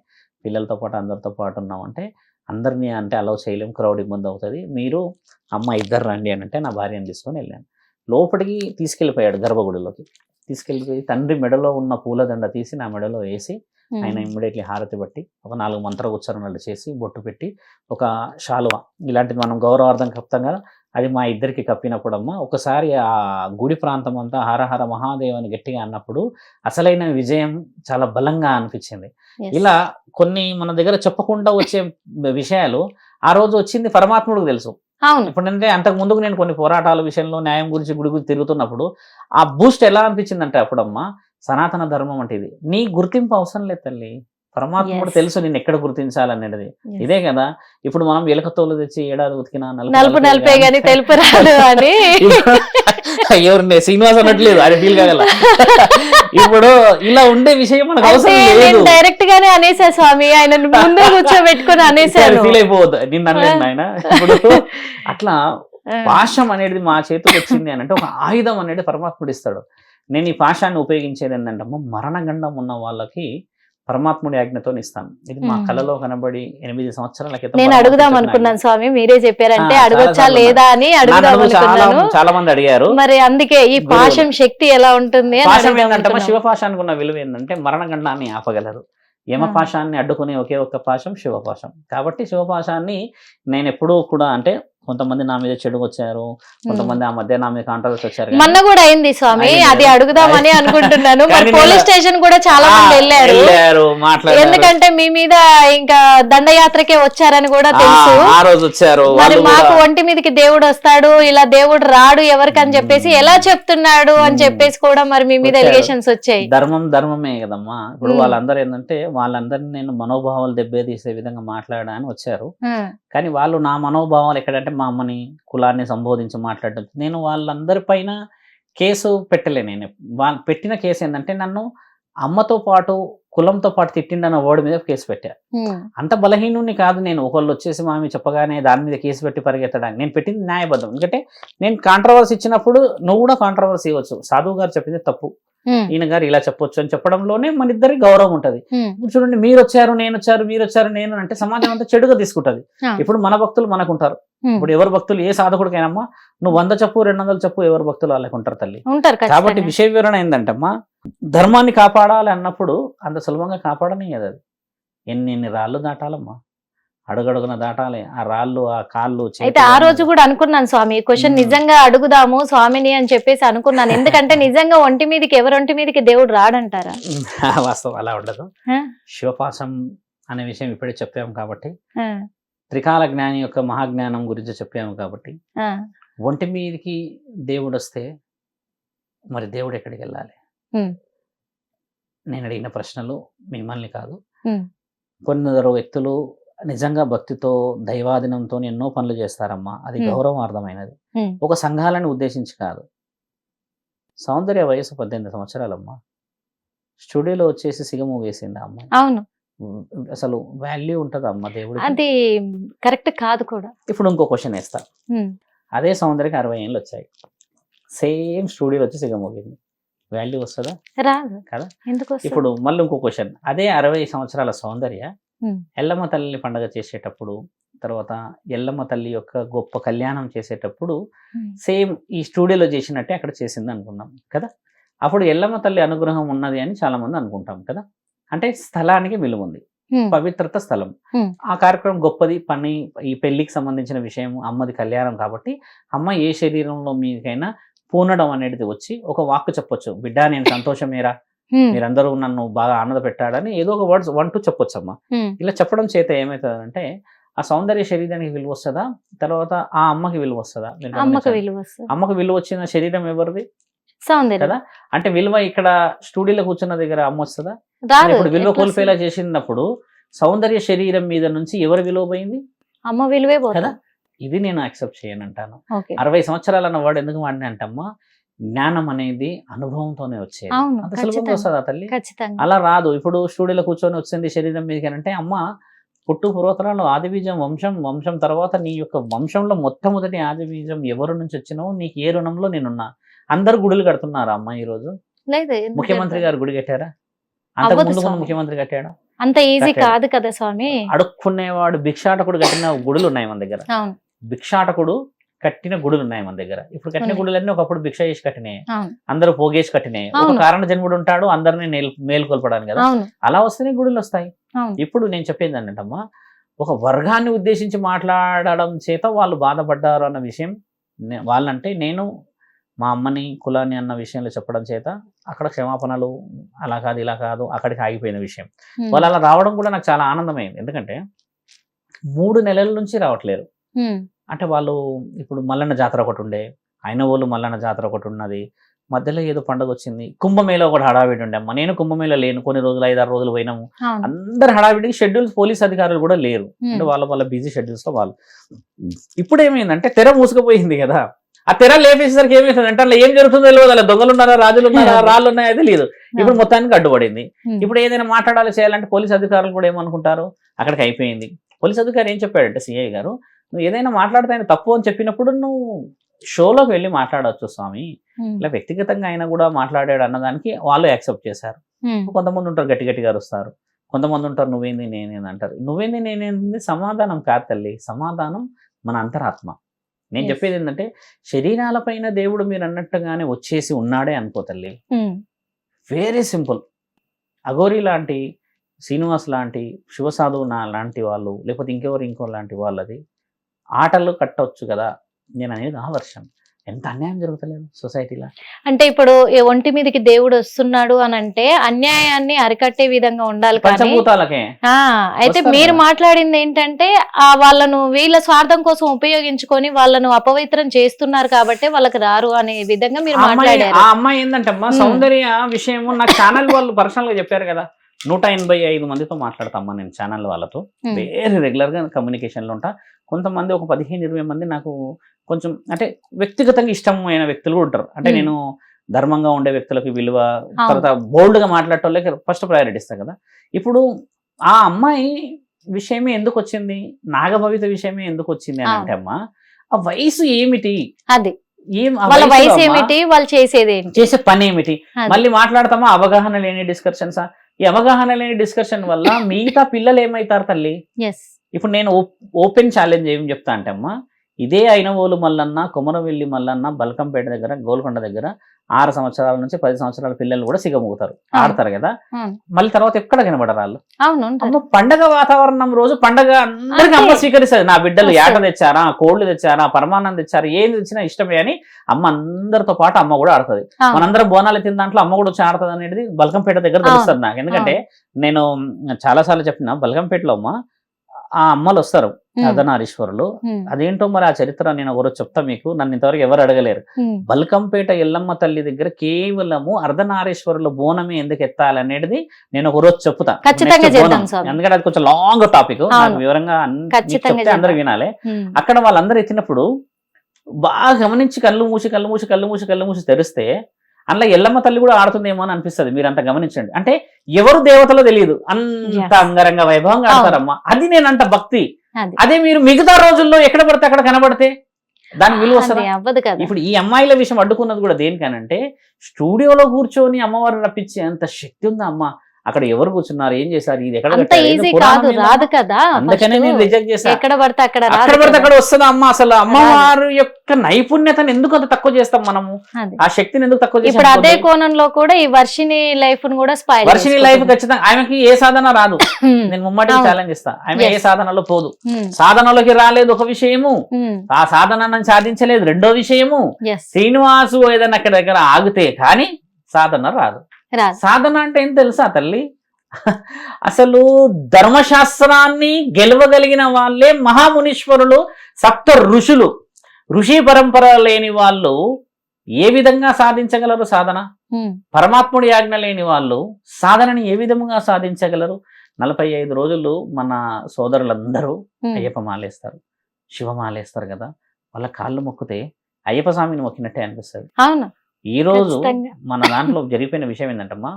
పిల్లలతో పాటు అందరితో పాటు ఉన్నామంటే, అందరినీ అంటే అలౌ చేయలేము, క్రౌడ్ ఇబ్బంది అవుతుంది, మీరు అమ్మ 2 రండి అని అంటే నా భార్యను తీసుకొని వెళ్ళాను. లోపలికి తీసుకెళ్ళిపోయాడు గర్భగుడిలోకి. తీసుకెళ్ళిపోయి తండ్రి మెడలో ఉన్న పూలదండ తీసి నా మెడలో వేసి, ఆయన ఇమ్మీడియట్లీ హారతి బట్టి ఒక 4 మంత్ర ఉచ్చారణలు చేసి బొట్టు పెట్టి ఒక శాలువ ఇలాంటిది మనం గౌరవార్థం కప్తాం కదా, అది మా ఇద్దరికి కప్పినప్పుడమ్మా ఒకసారి ఆ గుడి ప్రాంతం అంతా హరహర మహాదేవ్ అని గట్టిగా అన్నప్పుడు అసలైన విజయం చాలా బలంగా అనిపించింది. ఇలా కొన్ని మన దగ్గర చెప్పకుండా వచ్చే విషయాలు ఆ రోజు వచ్చింది పరమాత్ముడికి తెలుసు. ఇప్పుడు అంటే అంతకు ముందుకు నేను కొన్ని పోరాటాల విషయంలో న్యాయం గురించి గుడి గురించి తిరుగుతున్నప్పుడు ఆ బూస్ట్ ఎలా అనిపించింది అంటే, అప్పుడమ్మా సనాతన ధర్మం అంటే ఇది, నీ గుర్తింపు అవసరం లేదు తల్లి, పరమాత్ముడు తెలుసు నేను ఎక్కడ గుర్తించాలనేది. ఇదే కదా ఇప్పుడు మనం ఎలకతోలు తెచ్చి ఏడాది ఉతికినా తెలుపు రాదు అని ఎవరిని శ్రీనివాస్ అన్నట్లేదు, అది ఫీల్ కాగల. ఇప్పుడు ఇలా ఉండే విషయం మనకు అవసరం లేదు, డైరెక్ట్ గానే అనేసా స్వామి, ఆయన ముందే కూర్చోబెట్టుకుని అనేసారు. ఫీల్ అయిపోవద్దు, నిన్ను అనలేదు ఆయన. ఇప్పుడు అట్లా పాశం అనేది మా చేతికి వచ్చింది అని అంటే, ఒక ఆయుధం అనేది పరమాత్ముడు ఇస్తాడు. నేను ఈ పాశాన్ని ఉపయోగించేది ఏంటంటే, మరణగండం ఉన్న వాళ్ళకి పరమాత్ముడి ఆజ్ఞతో ఇస్తాను. ఇది మా కళలో కనబడి 8 సంవత్సరాల క్రితం నేను అడుగుదాం అనుకున్నాను స్వామి, మీరే చెప్పారంటే అడగొచ్చా లేదా అని అడుగుదాం అనుకున్నాను. చాలా మంది అడిగారు, మరి అందుకే ఈ పాశం శక్తి ఎలా ఉంటుంది. పాశం ఏంటంటే, శివపాశానికి ఉన్న విలువ ఏంటంటే మరణగండాన్ని ఆపగలరు. యమపాశాన్ని అడ్డుకునే ఒకే ఒక్క పాశం శివపాశం. కాబట్టి శివపాశాన్ని నేను ఎప్పుడూ కూడా, అంటే కొంతమంది నా మీద చెడు వచ్చారు, కొంతమంది ఆ మధ్య నా మీద కాంట్రవర్సీ వచ్చారు. మొన్న కూడా అయింది స్వామి, అది అడుగుదామని అనుకుంటున్నాను. మరి పోలీస్ స్టేషన్ కూడా చాలా మంది వెళ్ళారు, మాట్లాడారు. ఎందుకంటే మీ మీద ఇంకా దండయాత్రకే వచ్చారని కూడా తెలుసు. ఆ రోజు వచ్చారు. మరి మాకు ఒంటి మీదకి దేవుడు వస్తాడు, ఇలా దేవుడు రాడు ఎవరికని చెప్పేసి ఎలా చెప్తున్నాడు అని చెప్పేసి కూడా మరి మీ మీద ఎలిగేషన్స్ వచ్చాయి. ధర్మమే కదమ్మా. ఇప్పుడు వాళ్ళందరూ ఏంటంటే, వాళ్ళందరినీ నేను మనోభావాలు దెబ్బతీసే విధంగా మాట్లాడడానికి వచ్చారు. కానీ వాళ్ళు నా మనోభావాలు ఎక్కడంటే, మా అమ్మని కులాన్ని సంబోధించి మాట్లాడడం. నేను వాళ్ళందరి పైన కేసు పెట్టలే. నేను వాళ్ళు పెట్టిన కేసు ఏంటంటే, నన్ను అమ్మతో పాటు కులంతో పాటు తిట్టిండన్న వర్డ్ మీద కేసు పెట్టా. అంత బలహీనుని కాదు నేను. ఒకళ్ళు వచ్చేసి మామి చెప్పగానే దాని మీద కేసు పెట్టి పరిగెత్తడానికి నేను పెట్టింది న్యాయబద్ధం. ఎందుకంటే నేను కాంట్రవర్సీ ఇచ్చినప్పుడు నువ్వు కూడా కాంట్రవర్సీ ఇవ్వచ్చు. సాధువు గారు చెప్పింది తప్పు, ఈయన గారు ఇలా చెప్పొచ్చు అని చెప్పడంలోనే మన ఇద్దరి గౌరవం ఉంటది. ఇప్పుడు చూడండి, మీరు వచ్చారు నేను వచ్చారు, మీరు వచ్చారు నేను అంటే సమాజం అంతా చెడుగా తీసుకుంటది. ఇప్పుడు మన భక్తులు మనకుంటారు. ఇప్పుడు ఎవరు భక్తులు ఏ సాధకుడికైనమ్మా, నువ్వు 100 చెప్పు 200 చెప్పు, ఎవరు భక్తులు వాళ్ళకి ఉంటారు తల్లి. కాబట్టి విషయ వివరణ ఏంటంటమ్మా, ధర్మాన్ని కాపాడాలి అన్నప్పుడు అంత సులభంగా కాపాడని అది. ఎన్ని రాళ్ళు దాటాలమ్మా, అడుగడుగున దాటాలి ఆ రాళ్ళు, ఆ కాళ్ళు. అయితే ఆ రోజు కూడా అనుకున్నాను స్వామి, క్వశ్చన్ నిజంగా అడుగుదాము స్వామిని అని చెప్పేసి అనుకున్నాను. ఎందుకంటే నిజంగా ఒంటి మీదకి ఎవరొంటి మీదకి దేవుడు రాడంటారా? వాస్తవం అలా ఉండదు. శివపాశం అనే విషయం ఇప్పుడే చెప్పాము కాబట్టి, త్రికాల జ్ఞాని యొక్క మహాజ్ఞానం గురించి చెప్పాము కాబట్టి, ఒంటి మీదకి దేవుడు వస్తే మరి దేవుడు ఎక్కడికి వెళ్ళాలి? నేను అడిగిన ప్రశ్నలు మిమ్మల్ని కాదు, కొందరు వ్యక్తులు నిజంగా భక్తితో దైవాధీనంతో ఎన్నో పనులు చేస్తారమ్మా, అది గౌరవార్థమైనది. ఒక సంఘాలను ఉద్దేశించి కాదు. సౌందర్య వయసు 18 సంవత్సరాలమ్మా, స్టూడియోలో వచ్చేసి సిగము వేసింది అమ్మ. అవును, అసలు వాల్యూ ఉంటుందా అమ్మ దేవుడు? అది కరెక్ట్ కాదు కూడా. ఇప్పుడు ఇంకో క్వశ్చన్ వేస్తా. అదే సౌందర్యకి 60 ఏళ్ళు వచ్చాయి, సేమ్ స్టూడియోలో వచ్చి సిగమోగింది. వాల్యూ వస్తుందా? రాదు కదా. ఎందుకు వస్తుంది? ఇప్పుడు మళ్ళీ ఇంకో క్వశ్చన్, అదే 60 సంవత్సరాల సౌందర్య ఉమ్. ఎల్లమ్మ తల్లి పండగ చేసేటప్పుడు, తర్వాత ఎల్లమ్మ తల్లి యొక్క గొప్ప కళ్యాణం చేసేటప్పుడు ఉమ్. సేమ్ ఈ స్టూడియోలో చేసినట్టే అక్కడ చేసింది అనుకున్నాం కదా. అప్పుడు ఎల్లమ్మ తల్లి అనుగ్రహం ఉన్నది అని చాలా మంది అనుకుంటాం కదా. అంటే స్థలానికి విలువ ఉంది, ఉమ్. పవిత్రత స్థలం. Hmm. ఆ కార్యక్రమం గొప్పది, పని, ఈ పెళ్లికి సంబంధించిన విషయం, అమ్మది కళ్యాణం కాబట్టి అమ్మ ఏ శరీరంలో మీకైనా పూనడం అనేది వచ్చి ఒక వాక్కు చెప్పొచ్చు, బిడ్డ నేను సంతోషమేరా, ఉమ్. మీరందరూ నన్ను బాగా ఆనంద పెట్టాడని ఏదో ఒక వర్డ్స్ 1-2 చెప్పొచ్చు అమ్మ. ఉమ్. ఇలా చెప్పడం చేత ఏమవుతుందంటే ఆ సౌందర్య శరీరానికి విలువ వస్తుందా, తర్వాత ఆ అమ్మకి విలువ వస్తుందా? మీరు అమ్మకు గమనించండి. విలువ వస్తుంది, అమ్మకు విలువ వచ్చిన శరీరం ఎవరిది సౌందర్యం కదా. అంటే విలువ ఇక్కడ స్టూడియోలో కూర్చున్న దగ్గర అమ్మ వస్తుందా? రాదు. ఇప్పుడు విలువ ఎట్లా కోల్పోయేలా వస్తుంది? చేసినప్పుడు సౌందర్య శరీరం మీద నుంచి ఎవరు విలువ పోయింది అమ్మ విలువే కదా. పోతుంది. ఇది నేను యాక్సెప్ట్ చేయను అంటాను. ఓకే. 60 సంవత్సరాలు అన్న వాడు ఎందుకు వాడిని అంటమ్మా, జ్ఞానం అనేది అనుభవంతోనే వచ్చేది. అవును, అంత సులభంగా ఖచ్చితంగా. వస్తుందా తల్లి? ఖచ్చితంగా. అలా రాదు. ఇప్పుడు స్టూడియోలో కూర్చొని వచ్చింది శరీరం మీదకి అంటే అమ్మ పుట్టు పూర్వతరాలు ఆదిబీజం వంశం తర్వాత నీ యొక్క వంశంలో మొట్టమొదటి ఆదిబీజం ఎవరి నుంచి వచ్చినావు, నీకు ఏ రుణంలో నేనున్నా. అందరు గుడులు కడుతున్నారా అమ్మ ఈరోజు? లేదు, ఎందుకు ముఖ్యమంత్రి కడతారు? గారు గుడి కట్టారా? అంతకు అవ్వదు ముందు స్వామి. ముఖ్యమంత్రి కట్టాడా? అంత ఈజీ కట్టాడు. కాదు కదా స్వామి. అడుక్కునేవాడు భిక్షాటకుడు కట్టిన గుడులు ఉన్నాయి మన దగ్గర. అవును. భిక్షాటకుడు కట్టిన గుడులు ఉన్నాయి మన దగ్గర. ఇప్పుడు కట్టిన ఉన్నాయి. గుడులన్నీ ఒకప్పుడు భిక్ష చేసి కట్టినాయి, అవును. అందరూ పోగేసి కట్టినాయి. ఒక అవును. కారణ జన్ముడు ఉంటాడు, అందరినీ మేలుకొల్పడానికి కదా. అవును. అలా వస్తేనే గుడులు వస్తాయి. అవును. ఇప్పుడు నేను చెప్పేది ఏంటంటమ్మా, ఒక వర్గాన్ని ఉద్దేశించి మాట్లాడడం చేత వాళ్ళు బాధపడ్డారు అన్న విషయం వాళ్ళంటే నేను మా అమ్మని కులాన్ని అన్న విషయంలో చెప్పడం చేత అక్కడ క్షమాపణలు అలా కాదు ఇలా కాదు అక్కడికి ఆగిపోయిన విషయం. ఉమ్. వాళ్ళు అలా రావడం కూడా నాకు చాలా ఆనందమైంది. ఎందుకంటే 3 నెలల నుంచి రావట్లేరు. ఉమ్. అంటే వాళ్ళు ఇప్పుడు మల్లన్న జాతర ఒకటి ఉండే, ఐనవోలు మల్లన్న జాతర ఒకటి ఉన్నది, మధ్యలో ఏదో పండుగ వచ్చింది, కుంభమేళ ఒకటి హడావిడి ఉండే అమ్మ. నేను కుంభమేళ లేను, కొన్ని రోజులు 5-6 రోజులు పోయినాము. అవును. అందరు హడావిడికి షెడ్యూల్స్, పోలీస్ అధికారులు కూడా లేరు. అంటే వాళ్ళ బిజీ షెడ్యూల్స్ లో వాళ్ళు. ఇప్పుడు ఏమైందంటే తెర మూసుకుపోయింది కదా. ఆ తెర లేపేసరికి ఏమైతుంది అంటే అలా ఏం జరుగుతుందో తెలియదు. అలా దొంగలు ఉన్నారా, రాజులు ఉన్నారా, రాళ్ళు ఉన్నాయా తెలియదు. ఇప్పుడు మొత్తానికి అడ్డుపడింది. ఇప్పుడు ఏదైనా మాట్లాడాలి చేయాలంటే పోలీస్ అధికారులు కూడా ఏమనుకుంటారు, అక్కడికి అయిపోయింది. పోలీస్ అధికారి ఏం చెప్పాడంటే సిఐ గారు, నువ్వు ఏదైనా మాట్లాడితే ఆయన తప్పు అని చెప్పినప్పుడు నువ్వు షోలోకి వెళ్ళి మాట్లాడవచ్చు స్వామి, ఇలా వ్యక్తిగతంగా అయినా కూడా మాట్లాడాడు అన్నదానికి వాళ్ళు యాక్సెప్ట్ చేశారు. కొంతమంది ఉంటారు గట్టి గట్టిగా అరుస్తారు, కొంతమంది ఉంటారు నువ్వేంది నేనేంది అంటారు. నువ్వేంది నేనేంది సమాధానం కాదు తల్లి, సమాధానం మన అంతరాత్మ. నేను చెప్పేది ఏంటంటే శరీరాలపైన దేవుడు మీరు అన్నట్టుగానే వచ్చేసి ఉన్నాడే అనుకో తల్లి. Very simple. అఘోరి లాంటి, శ్రీనివాస్ లాంటి, శివసాధువు లాంటి వాళ్ళు, లేకపోతే ఇంకో లాంటి వాళ్ళది ఆటలు కట్టవచ్చు కదా. నేను అనేది ఆ వర్షం. ఎంత అన్యాయం జరుగుతలేదు సొసైటీలో. అంటే ఇప్పుడు ఒంటి మీదకి దేవుడు వస్తున్నాడు అని అంటే అన్యాయాన్ని అరికట్టే విధంగా ఉండాలి. కానీ పంచభూతాలకే అయితే మీరు మాట్లాడింది ఏంటంటే వాళ్ళను వీళ్ళ స్వార్థం కోసం ఉపయోగించుకొని వాళ్ళను అపవిత్రం చేస్తున్నారు కాబట్టి వాళ్ళకి రారు అనే విధంగా మీరు మాట్లాడారు. ఆ అమ్మాయి ఏంటంటే అమ్మా సౌందర్య విషయము నాకు ఛానల్ వాళ్ళు పర్సనల్ గా చెప్పారు కదా. 185 మందితో మాట్లాడతామ్మా నేను ఛానల్ వాళ్ళతో. వెరీ రెగ్యులర్ గా కమ్యూనికేషన్ లో ఉంటా. కొంతమంది ఒక 15-20 మంది నాకు కొంచెం అంటే వ్యక్తిగతంగా ఇష్టమైన వ్యక్తులు కూడా ఉంటారు. అంటే నేను ధర్మంగా ఉండే వ్యక్తులకు విలువ, తర్వాత బోల్డ్ గా మాట్లాడటోళ్ళకి ఫస్ట్ ప్రయారిటీ ఇస్తాను కదా. ఇప్పుడు ఆ అమ్మాయి విషయమే ఎందుకు వచ్చింది, నాగభవిత విషయమే ఎందుకు వచ్చింది అని అంటే అమ్మా ఆ వయసు ఏమిటి, అది వాళ్ళ వయసు ఏమిటి, వాళ్ళు చేసేది ఏంటి, చేసే పని ఏమిటి, మళ్ళీ మాట్లాడతామా అవగాహన లేని డిస్కషన్సా. ఈ అవగాహన లేని డిస్కషన్ వల్ల మిగతా పిల్లలు ఏమవుతారు తల్లి. ఇప్పుడు నేను ఓపెన్ ఛాలెంజ్ ఏం చెప్తా అంటే అమ్మా, ఇదే ఐనవోలు మల్లన్న, కొమరవెల్లి మల్లన్న, బల్కంపేట దగ్గర, గోల్కొండ దగ్గర 6 సంవత్సరాల నుంచి 10 సంవత్సరాల పిల్లలు కూడా సిగమూగుతారు, ఆడతారు కదా. మళ్ళీ తర్వాత ఎక్కడ కనబడరు వాళ్ళు. అమ్మ పండగ వాతావరణం రోజు పండగ అందరికి అమ్మ స్వీకరిస్తుంది. నా బిడ్డలు ఏట తెచ్చారా, కోళ్లు తెచ్చారా, పరమాన్నం తెచ్చారా, ఏది తెచ్చినా ఇష్టమే అని అమ్మ అందరితో పాటు అమ్మ కూడా ఆడుతుంది. మనందరం బోనాలు తిన్న దాంట్లో అమ్మ కూడా వచ్చి ఆడుతుంది అనేది బల్కంపేట దగ్గర తెలుస్తుంది నాకు. ఎందుకంటే నేను చాలా సార్లు చెప్పిన బల్కంపేటలో అమ్మ ఆ అమ్మలు వస్తారు అర్ధనారీశ్వరులు. అదేంటో మరి ఆ చరిత్ర నేను ఒకరోజు చెప్తా మీకు, నన్ను ఇంతవరకు ఎవరు అడగలేరు. బల్కంపేట ఎల్లమ్మ తల్లి దగ్గర కేవలము అర్ధనారీశ్వరుల బోనమే ఎందుకు ఎత్తాలనేది నేను ఒకరోజు చెప్తా. ఎందుకంటే అది కొంచెం లాంగ్ టాపిక్, వివరంగా చెప్తే అందరు వినాలి. అక్కడ వాళ్ళందరూ ఎత్తినప్పుడు బాగా గమనించి కళ్ళు మూసి తెరిస్తే అందులో ఎల్లమ్మ తల్లి కూడా ఆడుతుందేమో అని అనిపిస్తుంది. మీరు అంత గమనించండి. అంటే ఎవరు దేవతలో తెలియదు, అంత అంగరంగ వైభవంగా ఆడతారమ్మా. అది నేనంట భక్తి. అదే మీరు మిగతా రోజుల్లో ఎక్కడ పడితే అక్కడ కనబడితే దానికి విలువ వస్తుందా? అది అవ్వదు కదా. ఇప్పుడు ఈ అమ్మాయిల విషయం అడ్డుకున్నది కూడా దేనికనంటే స్టూడియోలో కూర్చొని అమ్మవారిని రప్పించే అంత శక్తి ఉందా అమ్మ? అక్కడ ఎవరు కూర్చున్నారు, ఏం చేశారు, ఇది ఎక్కడ అంత కట్టారు, ఏదో ఈజీ పురాణం కాదు, ఏందో? రాదు కదా. అందుకనే first నేను రిజెక్ట్ చేశాను. ఎక్కడ పడితే అక్కడ రాదు అక్కడ పడితే కదా. అక్కడ వస్తుందా అమ్మ? అసలు అమ్మవారి యొక్క నైపుణ్యతను ఎందుకు అంత తక్కువ చేస్తాం మనము? అది. ఆ శక్తిని ఎందుకు తక్కువ చేస్తాం? ఇప్పుడు అదే కోణంలో కూడా ఈ వర్షిని లైఫ్ ను కూడా స్పాయిల్ వర్షిని లైఫ్ ఖచ్చితంగా ఆమెకి ఏ సాధన రాదు. నేను ముమ్మటికి ఛాలెంజ్ ఇస్తా, ఆమె ఏ సాధనలో పోదు. సాధనలోకి రాలేదు ఒక విషయము, ఆ సాధనను సాధించలేదు రెండో విషయము. శ్రీనివాసు ఏదైనా అక్కడ దగ్గర ఆగితే కానీ సాధన రాదు. సాధన అంటే ఏం తెలుసా తల్లి? అసలు ధర్మశాస్త్రాన్ని గెలవగలిగిన వాళ్ళే మహామునీశ్వరులు, సప్త ఋషులు. ఋషి పరంపర లేని వాళ్ళు ఏ విధంగా సాధించగలరు సాధన? పరమాత్ముడి ఆజ్ఞ లేని వాళ్ళు సాధనని ఏ విధంగా సాధించగలరు? 45 రోజులు మన సోదరులందరూ అయ్యప్ప మాలేస్తారు, శివమాలేస్తారు కదా, వాళ్ళ కాళ్ళు మొక్కితే అయ్యప్ప స్వామిని మొక్కినట్టే అనిపిస్తుంది. అవును. ఈ రోజు మన దాంట్లో జరిగిపోయిన విషయం ఏంటంటమ్మా,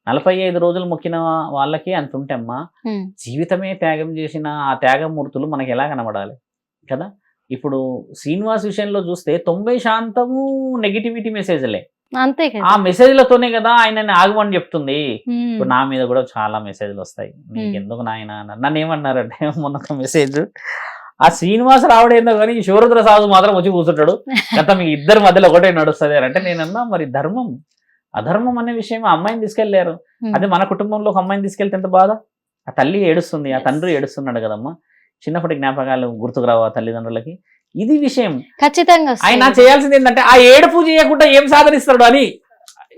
45 రోజులు మొక్కిన వాళ్ళకి అంత ఉంటే అమ్మా, జీవితమే త్యాగం చేసిన ఆ త్యాగమూర్తులు మనకి ఎలా కనబడాలి కదా. ఇప్పుడు శ్రీనివాస్ విషయంలో చూస్తే 90% నెగిటివిటీ మెసేజ్లే. అంతే కదా. ఆ మెసేజ్లతోనే కదా ఆయనని ఆగమని చెప్తుంది. ఇప్పుడు నా మీద కూడా చాలా మెసేజ్లు వస్తాయి, నీకు ఎందుకు నాయన అన్నారు. నన్ను ఏమన్నారంటే మొన్న ఒక మెసేజ్, ఆ శ్రీనివాస్ రావడేందో కానీ ఈ శివరుద్ర సాధు మాత్రం వచ్చి కూర్చుంటాడు, గత మీ ఇద్దరి మధ్యలో ఒకటే నడుస్తుంది అంటే నేనన్నా మరి ధర్మం అధర్మం అనే విషయం ఆ అమ్మాయిని తీసుకెళ్లారు. అదే మన కుటుంబంలో ఒక అమ్మాయిని తీసుకెళ్తే ఎంత బాధ. ఆ తల్లి ఏడుస్తుంది, ఆ తండ్రి ఏడుస్తున్నాడు కదమ్మా. చిన్నప్పటి జ్ఞాపకాలు గుర్తుకు రావు ఆ తల్లిదండ్రులకి. ఇది విషయం ఖచ్చితంగా. ఆయన చేయాల్సింది ఏంటంటే ఆ ఏడుపు చేయకుండా ఏం సాధనిస్తాడు అని.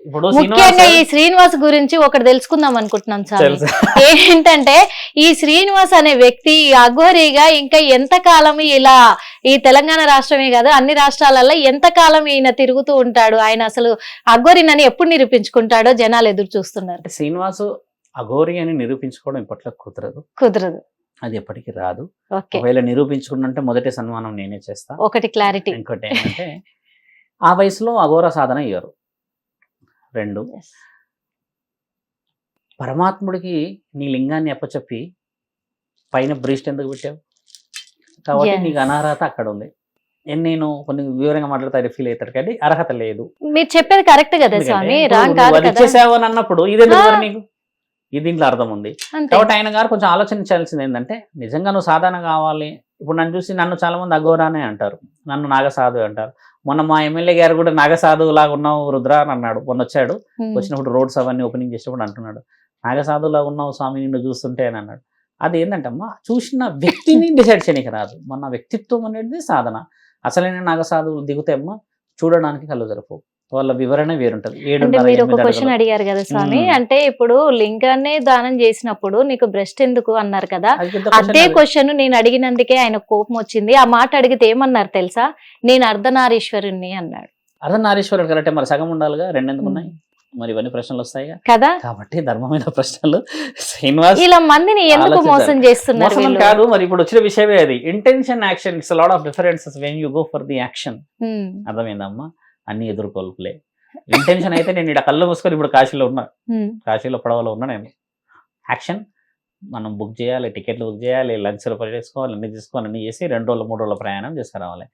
ఇప్పుడు ముఖ్యంగా ఈ శ్రీనివాస్ గురించి ఒకటి తెలుసుకుందాం అనుకుంటున్నాం సార్. ఏంటంటే ఈ శ్రీనివాస్ అనే వ్యక్తి అఘోరీగా ఇంకా ఎంత కాలం ఇలా ఈ తెలంగాణ రాష్ట్రమే కాదు అన్ని రాష్ట్రాలలో ఎంత కాలం ఈయన తిరుగుతూ ఉంటాడు, ఆయన అసలు అఘోరినని ఎప్పుడు నిరూపించుకుంటాడో జనాలు ఎదురు చూస్తున్నారు. శ్రీనివాసు అఘోరి అని నిరూపించుకోవడం ఇప్పట్లో కుదరదు, అది ఎప్పటికీ రాదు. ఒకవేళ నిరూపించుకున్నంటే మొదటి సన్మానం నేనే చేస్తా. ఒకటి క్లారిటీ. ఇంకోటి ఏంటంటే ఆ వయసులో అఘోర సాధన అయ్యారు. 2, పరమాత్ముడికి నీ లింగాన్ని అప్పచెప్పి పైన బ్రీస్ట్ ఎందుకు పెట్టావు? కాబట్టి నీకు అనర్హత అక్కడ ఉంది. నేను కొన్ని వివరంగా మాట్లాడతా ఫీల్ అవుతారు కానీ అర్హత లేదు. మీరు చెప్పేది కరెక్ట్ కదా స్వామి, రాంగ్ కాదు కదా. ఇచ్చేసావు అని అన్నప్పుడు ఇదెందుకు నీకు? ఇది దీంట్లో అర్థం ఉంది. కాబట్టి ఆయన గారు కొంచెం ఆలోచించాల్సింది ఏంటంటే నిజంగా నువ్వు సాధన కావాలి. ఇప్పుడు నన్ను చూసి నన్ను చాలా మంది అఘోరానే అంటారు, నన్ను నాగసాధు అంటారు. మొన్న మా ఎమ్మెల్యే గారు కూడా నాగసాధువు లాగా ఉన్నావు రుద్ర అని అన్నాడు. మొన్న వచ్చాడు, వచ్చినప్పుడు రోడ్స్ అవన్నీ ఓపెనింగ్ చేసినప్పుడు అంటున్నాడు, నాగసాధువులాగా ఉన్నావు స్వామి నిన్ను చూస్తుంటే అని అన్నాడు. అది ఏంటంటే అమ్మా, చూసిన వ్యక్తిని డిసైడ్ చేయడానికి రాదు, మన వ్యక్తిత్వం అనేది సాధన. అసలైన నాగసాధువులు దిగుతే అమ్మా చూడడానికి కళ్ళు జరపవు, వాళ్ళ వివరణ వేరుంటది. మీరు ఒక క్వశ్చన్ అడిగారు కదా స్వామి, అంటే ఇప్పుడు లింగాన్ని దానం చేసినప్పుడు నీకు బ్రెస్ట్ ఎందుకు అన్నారు కదా, అదే క్వశ్చన్ నేను అడిగినందుకే ఆయన కోపం వచ్చింది. ఆ మాట అడిగితే ఏమన్నారు తెలుసా, నేను అర్ధనారీశ్వరుణ్ణి అన్నాడు. అర్ధనారీశ్వరుడు కరెక్టే, మరి సగం ఉండాలిగా, 2 ఎందుకు ఉన్నాయి మరి? ఇవన్నీ ప్రశ్నలు వస్తాయి కదా. కాబట్టి ధర్మమైన ప్రశ్నలు. శ్రీనివాస్ ఇలా మందిని ఎందుకు మోసం చేస్తున్నారు కాదు మరి. ఇప్పుడు వచ్చిన విషయమే అది, intention action, it's lot of differences when you go for the action. అర్థమైందమ్మా, అన్ని ఎదుర్కోల్పులే. ఇంటెన్షన్ అయితే నేను ఇక్కడ కళ్ళు మూసుకొని ఇప్పుడు కాశీలో ఉన్నా, కాశీలో పడవలో ఉన్నా. నేను యాక్షన్ మనం బుక్ చేయాలి, టికెట్లు బుక్ చేయాలి, లంచ్ చేసుకోవాలి, అన్ని తీసుకోవాలి, అన్ని చేసి 2 రోజులు 3 రోజుల ప్రయాణం చేసుకురావాలి.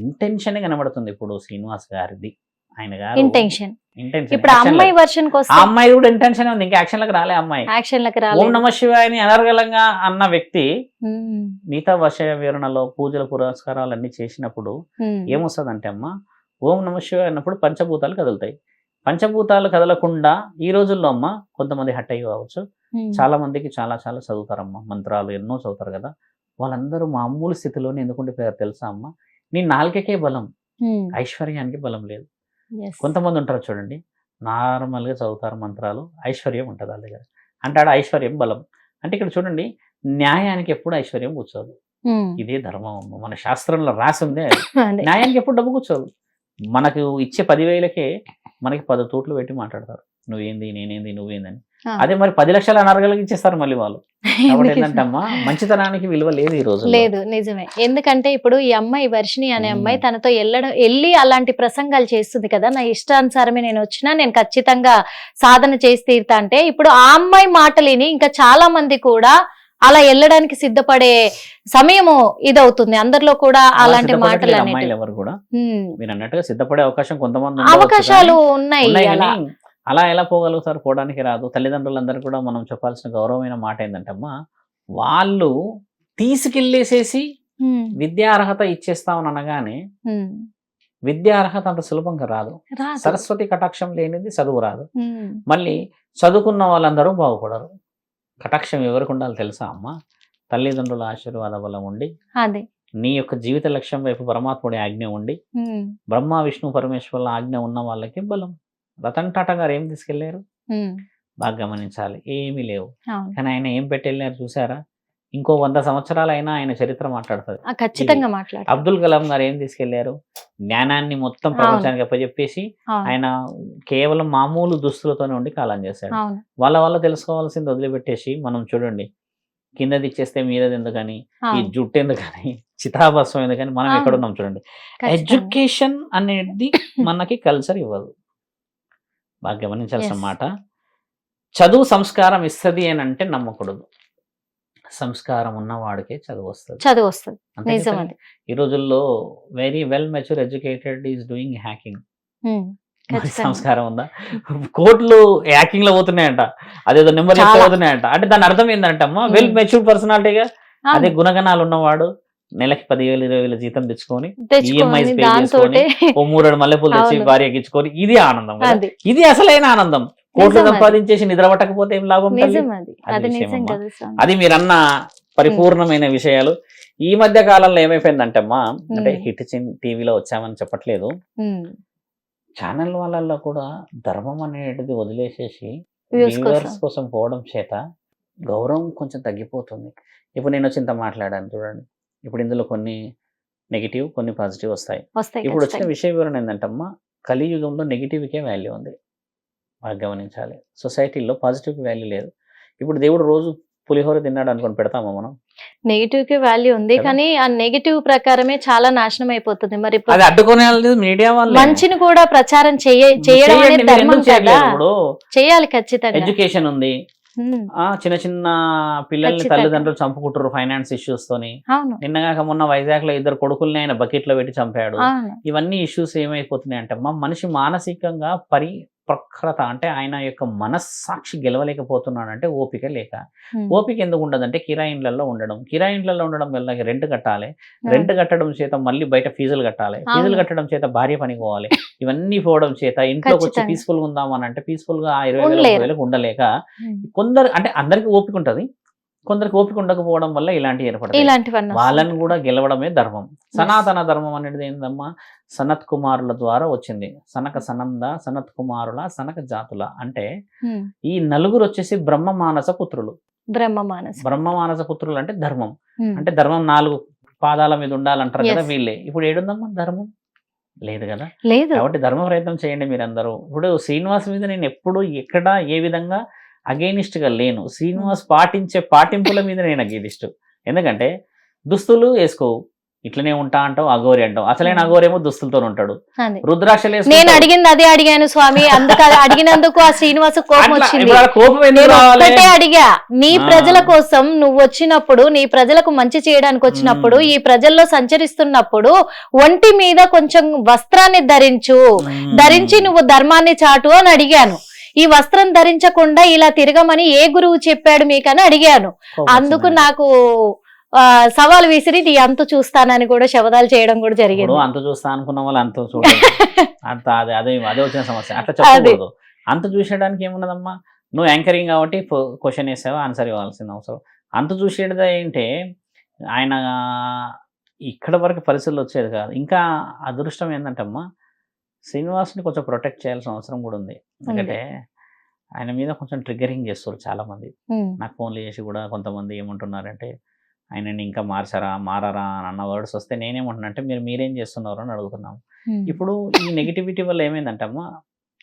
ఇంటెన్షన్ కనబడుతుంది ఇప్పుడు శ్రీనివాస్ గారిది. ఆయన గారు ఇంటెన్షన్. ఇప్పుడు అమ్మాయి వర్షన్ కోసం ఆ అమ్మాయి కూడా ఇంటెన్షన్ ఉంది, ఇంకా యాక్షన్ లకు రాలే. అమ్మాయి ఓం నమ శివాయని అనర్గళంగా అన్న వ్యక్తి మిగతా వర్ష వివరణలో పూజల పురస్కారాలు అన్ని చేసినప్పుడు ఏమొస్తుందంటే అమ్మ, ఓం నమ శివాయ అన్నప్పుడు పంచభూతాలు కదులుతాయి. పంచభూతాలు కదలకుండా ఈ రోజుల్లో అమ్మ కొంతమంది హట్ అయ్యి కావచ్చు, చాలా మందికి చాలా చాలా చదువుతారమ్మా, మంత్రాలు ఎన్నో చదువుతారు కదా, వాళ్ళందరూ మామూలు స్థితిలోనే ఎందుకుంటే తెలుసా అమ్మ, నీ నాలుకకే బలం, ఐశ్వర్యానికి బలం లేదు. కొంతమంది ఉంటారు చూడండి, నార్మల్గా చదువుతారు మంత్రాలు, ఐశ్వర్యం ఉంటుంది వాళ్ళ దగ్గర, అంటాడు ఐశ్వర్యం బలం. అంటే ఇక్కడ చూడండి, న్యాయానికి ఎప్పుడు ఐశ్వర్యం కూర్చోదు, ఇదే ధర్మం. మన శాస్త్రంలో రాసి ఉందే, న్యాయానికి ఎప్పుడు డబ్బు కూర్చోదు. మనకు ఇచ్చే 10,000కే మనకి 10 తోట్లు పెట్టి మాట్లాడతారు, నువ్వేంది నేనేంది నువ్వేందని. అదే మరి 10 లక్షల అనర్గలకి ఇచ్చేస్తారు మళ్ళీ వాళ్ళు. కాబట్టి ఏంటంటే అమ్మా, మంచితనానికి విలువ లేదు ఈ రోజు. లేదు, నిజమే. ఎందుకంటే ఇప్పుడు ఈ అమ్మాయి వర్షిని అనే అమ్మాయి తనతో వెళ్ళి అలాంటి ప్రసంగాలు చేస్తుంది కదా, నా ఇష్టానుసారమే నేను వచ్చినా నేను ఖచ్చితంగా సాధన చేసి తీరుతా అంటే, ఇప్పుడు ఆ అమ్మాయి మాటలిని ఇంకా చాలా మంది కూడా అలా వెళ్ళడానికి సిద్ధపడే సమయము ఇదవుతుంది అందరిలో కూడా అలాంటి మాటలు సిద్ధపడట్లేదు అమ్మాయిలు అనేటివి. ఎవరు కూడా ఉమ్. మీరు అన్నట్టుగా సిద్ధపడే అవకాశం కొంతమంది ఉండవచ్చు అవకాశాలు కానీ ఉన్నాయి ఉన్నాయి అలా. కానీ అలా ఎలా పోగలుగుతారు? పోవడానికి రాదు. తల్లిదండ్రులందరూ కూడా మనం చెప్పాల్సిన గౌరవమైన మాట ఏంటంటే అమ్మా, వాళ్ళు తీసుకెళ్ళేసేసి ఉమ్. విద్యా అర్హత ఇచ్చేస్తామని అనగానే ఉమ్. విద్యా అర్హత అంత సులభంగా రాదు. రాదు. సరస్వతి కటాక్షం లేనిది చదువు రాదు. ఉమ్. మళ్ళీ చదువుకున్న వాళ్ళందరూ బాగుపడరు. కటాక్షం ఎవరికి ఉండాలి తెలుసా అమ్మా? తల్లిదండ్రుల ఆశీర్వాద బలం ఉండి, అదే. నీ యొక్క జీవిత లక్ష్యం వైపు పరమాత్ముడి ఆజ్ఞ ఉండి, ఉమ్. బ్రహ్మ విష్ణు పరమేశ్వరుల ఆజ్ఞ ఉన్న వాళ్ళకి బలం. రతన్ టాటా గారు ఏం తీసుకెళ్లారు? ఉమ్. బాగా గమనించాలి, ఏమీ లేవు. అవును. కానీ ఆయన ఏం పెట్టెళ్ళారు చూసారా? ఇంకో 100 సంవత్సరాలైనా ఆయన చరిత్ర మాట్లాడుతుంది. ఖచ్చితంగా మాట్లాడు. అబ్దుల్ కలాం గారు ఏం తీసుకెళ్లారు? జ్ఞానాన్ని మొత్తం ప్రపంచానికి అప్పచెప్పేసి ఆయన కేవలం మామూలు దుస్తులతోనే ఉండి కాలం చేశాడు. అవును. వాళ్ళ తెలుసుకోవాల్సింది వదిలిపెట్టేసి మనం చూడండి, కిందది ఇచ్చేస్తే మీరది ఎందుకని, ఈ అవును. జుట్టు ఎందుకని, చితాభస్వం ఎందుకని, మనం అవును. ఎక్కడున్నాం చూడండి. ఖచ్చితంగా. ఎడ్యుకేషన్ అనేది మనకి కల్చర్ ఇవ్వదు. బాగా గమనించాల్సిన Yes. మాట. చదువు సంస్కారం ఇస్తుంది అని అంటే నమ్మకూడదు. సంస్కారం ఉన్నవాడికే చదువు వస్తుంది. చదువు వస్తుంది. అంతే నిజం కదా? అది. ఈ రోజుల్లో very well mature educated is doing hacking. Um. మరి ఖచ్చితంగా. సంస్కారం ఉందా? కోట్లు హ్యాకింగ్ లో పోతున్నాయంట, అదేదో నెంబర్ చాలా. పోతున్నాయంట. అంటే దాని అర్థం ఏంటంటే అమ్మా, వెల్ మెచ్యూర్డ్ పర్సనాలిటీగా అవును. అదే గుణగణాలు ఉన్నవాడు నెలకి 10,000 20,000 జీతం తెచ్చుకొని తెచ్చుకొని EMIs pay దాంతోటే ఓ 3 మల్లెపూలు తెచ్చి అవును. భార్యకి ఇచ్చుకొని, ఇది ఆనందం కదా. అది ఇది అసలైన ఆనందం. కోట్లు నిజం అది. సంపాదించేసి నిద్ర పట్టకపోతే ఏం లాభం తల్లి? నిజం అది. అది అది విషయం నిజం అమ్మా. కదా స్వామి. అది మీరన్న పరిపూర్ణమైన విషయాలు. ఈ మధ్య కాలంలో ఏమైపోయిందంటే అమ్మా, అంటే హిట్ టీవీలో వచ్చామని చెప్పట్లేదు, ఉమ్. ఛానల్ వాళ్ళల్లో కూడా ధర్మం అనేటిది వదిలేసేసి Views వ్యూవర్స్ కోసం. కోసం పోవడం చేత గౌరవం కొంచెం తగ్గిపోతుంది. ఇప్పుడు నేను వచ్చి ఇంత మాట్లాడాను చూడండి, ఇప్పుడు ఇందులో కొన్ని నెగిటివ్ కొన్ని పాజిటివ్ వస్తాయి. వస్తాయి ఇప్పుడు వచ్చిన ఖచ్చితంగా. విషయ వివరణ ఏంటంటే అమ్మా, కలియుగంలో నెగిటివ్కే వాల్యూ ఉంది. బాగా గమనించాలి. సొసైటీలో పాజిటివ్కి వాల్యూ లేదు. ఇప్పుడు దేవుడు రోజు పులిహోర తిన్నాడు అనుకొని పెడతామా మనం? నెగిటివ్ కి వాల్యూ ఉంది కదా? కానీ ఆ నెగిటివ్ ప్రకారమే చాలా నాశనం అయిపోతుంది. మరి ఇప్పుడు అది అడ్డుకునే మీడియా వాళ్ళు మంచిని కూడా ప్రచారం చేయడం అనేది ధర్మం కదా. ఇప్పుడు చేయాలి ఖచ్చితంగా. ఎడ్యుకేషన్ ఉంది, ఉమ్. చిన్న చిన్న పిల్లల్ని ఖచ్చితంగా. తల్లిదండ్రులు చంపుకుంటారు ఫైనాన్స్ ఇష్యూస్ తోని. అవును. నిన్నగాక మొన్న వైజాగ్ లో 2 కొడుకుల్ని ఆయన బకెట్ లో పెట్టి చంపాడు. అవును. ఇవన్నీ ఇష్యూస్ ఏమైపోతున్నాయి అంటే మనిషి మానసికంగా పరిపక్వత, అంటే ఆయన యొక్క మనస్సాక్షి గెలవలేకపోతున్నాడు. అంటే ఓపిక లేక. ఉమ్. ఓపిక ఎందుకు ఉండదంటే కిరాయిండ్లలో ఉండడం వల్ల రెంట్ కట్టాలి, రెంట్ కట్టడం చేత మళ్ళీ బయట ఫీజులు కట్టాలి, ఫీజులు అవును. కట్టడం చేత భార్య పనికి పోవాలి, ఇవన్నీ పోవడం చేత ఇంట్లోకి వచ్చి ఖచ్చితంగా. పీస్ఫుల్ గా ఉందామని అంటే పీస్ఫుల్ గా 20,000 ఉండలేరు. 30,000 ఉండలేక ఉమ్. కొందరు, అంటే అందరికి ఓపిక ఉంటది, కొందరికి ఓపిక ఉండకపోవడం వల్ల ఇలాంటివి ఏర్పడతాయి. ఇలాంటివన్నీ వాళ్ళని కూడా గెలవడమే ధర్మం. సనాతన ధర్మం అనేది ఏందమ్మా? సనత్ కుమారుల ద్వారా వచ్చింది. సనక సనంద సనత్ కుమారుల సనక జాతుల అంటే ఉమ్. ఈ నలుగురు వచ్చేసి బ్రహ్మ మానస పుత్రులు. బ్రహ్మ మానస. బ్రహ్మ మానస పుత్రులు అంటే ధర్మం. ఉమ్. అంటే ధర్మం 4 పాదాల మీద ఉండాలంటారు కదా Yes. వీళ్ళే. ఇప్పుడు ఏడుందమ్మా ధర్మం? లేదు కదా. లేదు. కాబట్టి ధర్మ ప్రయత్నం చేయండి మీరందరూ. ఇప్పుడు శ్రీనివాస్ మీద నేను ఎప్పుడు ఎక్కడ ఏ విధంగా అగెయినిస్ట్ గా లేను. శ్రీనివాస్ పాటించే పాటింపుల మీద నేను అగెయినిస్ట్. ఎందుకంటే దుస్తులు వేసుకోవు, ఇట్లనే ఉంటా అంటావు, అఘోరి అంటావు. అసలైన అఘోరేమో దుస్తులతో ఉంటాడు. అదే. రుద్రాక్షలు నేను వేసుకుంటావు. అడిగింది అదే అడిగాను స్వామి. అందుకు అడిగినందుకు ఆ శ్రీనివాస కోపం అట్లా వచ్చింది. ఇప్పుడు ఆ కోపం ఎందుకు నేను రావాలి? ఒక్కటే అడిగా, నీ ఆ. ప్రజల కోసం నువ్వు వచ్చినప్పుడు, నీ ప్రజలకు మంచి చేయడానికి వచ్చినప్పుడు, ఈ ప్రజల్లో సంచరిస్తున్నప్పుడు ఒంటి మీద కొంచెం వస్త్రాన్ని ధరించు, ధరించి నువ్వు ధర్మాన్ని చాటు అని అడిగాను. ఈ వస్త్రం ధరించకుండా ఇలా తిరగమని ఏ గురువు చెప్పాడు మీకని అడిగాను. కోపం అందుకు వచ్చిందండి. నాకు సవాల్ విసిరి నీ అంత చూస్తానని కూడా శబదాలు చేయడం కూడా ఇప్పుడు జరిగింది. అంత చూస్తా అనుకున్న వాళ్ళు అంత చూడాలి. అంత అదే వచ్చిన సమస్య. అట్లా చెప్పకూడదు. అంత చూసేయడానికి ఏమున్నదమ్మా? నువ్వు యాంకరింగ్ కాబట్టి క్వశ్చన్ వేసావా, ఆన్సర్ ఇవ్వాల్సిన అవసరం. అంత చూసేది ఏంటే ఆయన ఇక్కడ వరకు పరిస్థితులు వచ్చేది కాదు. ఇంకా అదృష్టం ఏంటంటే అమ్మా, శ్రీనివాస్ని కొంచెం ప్రొటెక్ట్ చేయాల్సిన అవసరం కూడా ఉంది. ఎందుకంటే ఆయన మీద కొంచెం ట్రిగ్గరింగ్ చేస్తారు చాలా మంది. ఉమ్. నాకు ఫోన్లు చేసి కూడా కొంతమంది ఏమంటున్నారంటే, ఆయనని ఇంకా మారరా అని అన్న వర్డ్స్ వస్తే నేనేమంటున్నా అంటే, మీరేం చేస్తున్నారు అని అడుగుతున్నాము. ఉమ్. ఇప్పుడు ఈ నెగిటివిటీ వల్ల ఏమైందంటే అమ్మా,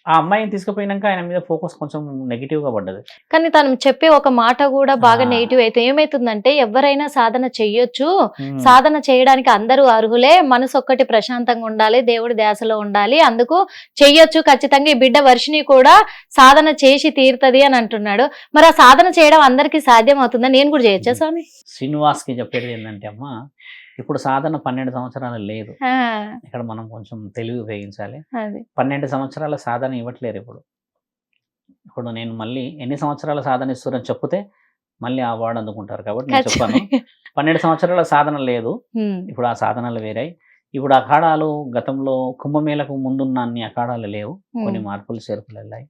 ఆ అమ్మాయిని తీసుకుపోయినాక ఆయన మీద ఫోకస్ కొంచెం నెగిటివ్ గా పడ్డది. కానీ తను చెప్పే ఒక మాట కూడా బాగా ఆ. నెగిటివ్ అయితే ఏమైతుందంటే ఎవరైనా సాధన చెయ్యొచ్చు, ఉమ్. సాధన చేయడానికి అందరూ అర్హులే, మనసు ఒక్కటి ప్రశాంతంగా ఉండాలి, దేవుడి ధ్యాసలో ఉండాలి, అందుకు చెయ్యొచ్చు ఖచ్చితంగా. ఈ బిడ్డ వర్షిని కూడా సాధన చేసి తీరుతది అని అంటున్నాడు. మరి ఆ సాధన చేయడం అందరికీ సాధ్యం అవుతుందా? నేను కూడా చేయొచ్చా స్వామి? శ్రీనివాస్ కి చెప్పేది ఏంటంటే అమ్మా, ఇప్పుడు సాధన 12 సంవత్సరాలు లేదు. ఆ, ఇక్కడ మనం కొంచెం తెలివి ఉపయోగించాలి. అది 12 సంవత్సరాల సాధన ఇవ్వట్లేరు ఇప్పుడు. ఇప్పుడు నేను మళ్ళీ ఎన్ని సంవత్సరాల సాధన ఇస్తారని చెప్తే మళ్ళీ ఆ అవార్డు అందుకుంటారు. కాబట్టి నేను చెప్పాను, 12 సంవత్సరాల సాధన లేదు, ఉమ్, ఇప్పుడు ఆ సాధనలు వేరాయి. ఇప్పుడు అఖాడాలు గతంలో కుంభమేళకు ముందున్న అన్ని అఖాడాలు లేవు, కొన్ని మార్పులు చేర్పులు వెళ్ళాయి.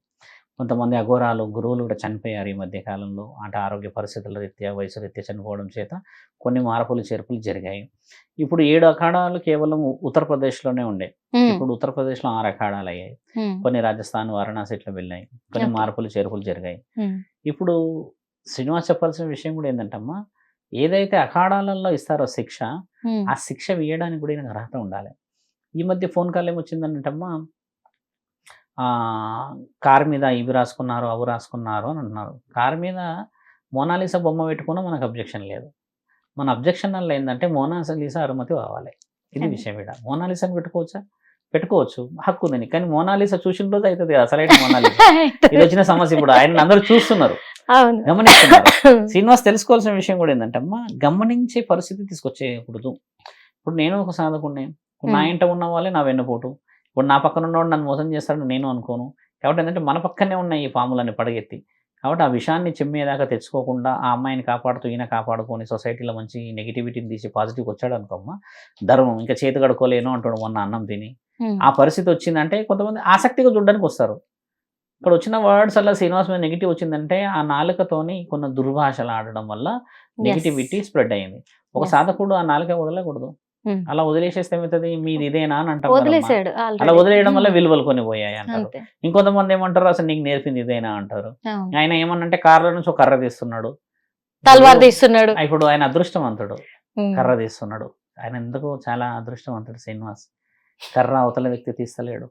కొంతమంది అఘోరాలు గురువులు కూడా చనిపోయారు ఈ మధ్య కాలంలో. అంటే ఆరోగ్య పరిస్థితుల రీత్యా, వయసు రీత్యా చనిపోవడం చేత కొన్ని మార్పులు చేర్పులు జరిగాయి. ఇప్పుడు 7 అఖాడాలు కేవలం ఉత్తరప్రదేశ్లోనే ఉండే, ఉమ్, ఇప్పుడు ఉత్తరప్రదేశ్లో 6 అఖాడాలు అయ్యాయి. ఉమ్, కొన్ని రాజస్థాన్, వారణాసి ఇట్లా వెళ్ళాయి, కొన్ని Okay. మార్పులు చేర్పులు జరిగాయి. ఉమ్, ఇప్పుడు శ్రీనివాస్ చెప్పాల్సిన విషయం కూడా ఏంటంటమ్మా, ఏదైతే అఖాడాలలో ఇస్తారో శిక్ష, ఉమ్, ఆ శిక్ష వేయడానికి కూడా ఈయనకు అర్హత ఉండాలి. ఈ మధ్య ఫోన్ కాల్ ఏమొచ్చిందంటమ్మా, కారు మీద ఇవి రాసుకున్నారు, అవి రాసుకున్నారు అని అంటున్నారు. కారు మీద మోనాలిసా బొమ్మ పెట్టుకున్నా మనకు అబ్జెక్షన్ లేదు. మన అబ్జెక్షన్ వల్ల ఏంటంటే మోనాలిసా అనుమతి కావాలి. ఇది అది. విషయం. ఇక్కడ మోనాలిసాని పెట్టుకోవచ్చా? పెట్టుకోవచ్చు, హక్కు ఉందని. కానీ మోనాలిసా చూసిన రోజు అవుతుంది కదా అసలైన మోనాలిసా. ఇది వచ్చిన సమస్య. ఇప్పుడు ఆయన అందరూ చూస్తున్నారు, అవును. గమనిస్తున్నారు. శ్రీనివాస్ తెలుసుకోవాల్సిన విషయం కూడా ఏంటంటే అమ్మా, గమనించే పరిస్థితి తీసుకొచ్చేయకూడదు. ఇప్పుడు నేను ఒక సాధకుడిని, నా ఇంట ఉన్న వాళ్ళే నా వెన్నుపోటు. ఇప్పుడు నా పక్కన ఉన్నవాడు నన్ను మోసం చేస్తాడని నేను అనుకోను. కాబట్టి ఏంటంటే మన పక్కనే ఉన్నాయి ఈ పాములన్నీ పడగెత్తి. కాబట్టి ఆ విషయాన్ని చిమ్మేదాకా తెచ్చుకోకుండా ఆ అమ్మాయిని కాపాడుతూ ఈయన కాపాడుకొని సొసైటీలో మంచి నెగిటివిటీని తీసి పాజిటివ్కి వచ్చాడు అనుకోమ్మా, ధర్మం ఇంకా చేతి కడుకోలేను అంటాడు మొన్న అన్నం తిని. ఉమ్, ఆ పరిస్థితి వచ్చిందంటే కొంతమంది ఆసక్తిగా చూడడానికి వస్తారు. ఇక్కడ వచ్చిన వర్డ్స్ అలా శ్రీనివాస్ మీద నెగిటివ్ వచ్చిందంటే ఆ నాలుకతోని కొన్ని దుర్భాషలు ఆడడం వల్ల నెగిటివిటీ స్ప్రెడ్ అయింది. ఒక Yes. సాధకుడు ఆ నాలుక వదలకూడదు. ఉమ్. అలా వదిలేసేస్తే ఏమవుతుంది, మీది ఇదేనా అని అంటారు. వదిలేసాడు అలా already. వదిలేయడం వల్ల ఉమ్, విలువలు కొన్ని పోయాయి అంటారు. అంతే. ఇంకొంతమంది ఏమంటారు, అసలు నీకు నేర్పింది ఇదేనా అంటారు. అవును. ఆయన ఏమన్నంటే కార్ల నుంచి ఒక కర్ర తీస్తున్నాడు. తల్వార్ తీస్తున్నాడు. ఇప్పుడు ఆయన అదృష్టవంతుడు, ఉమ్, కర్ర తీస్తున్నాడు. ఆయన ఎందుకు చాలా అదృష్టవంతుడు శ్రీనివాస్. కర్ర అవతల వ్యక్తి తీస్తలేడు.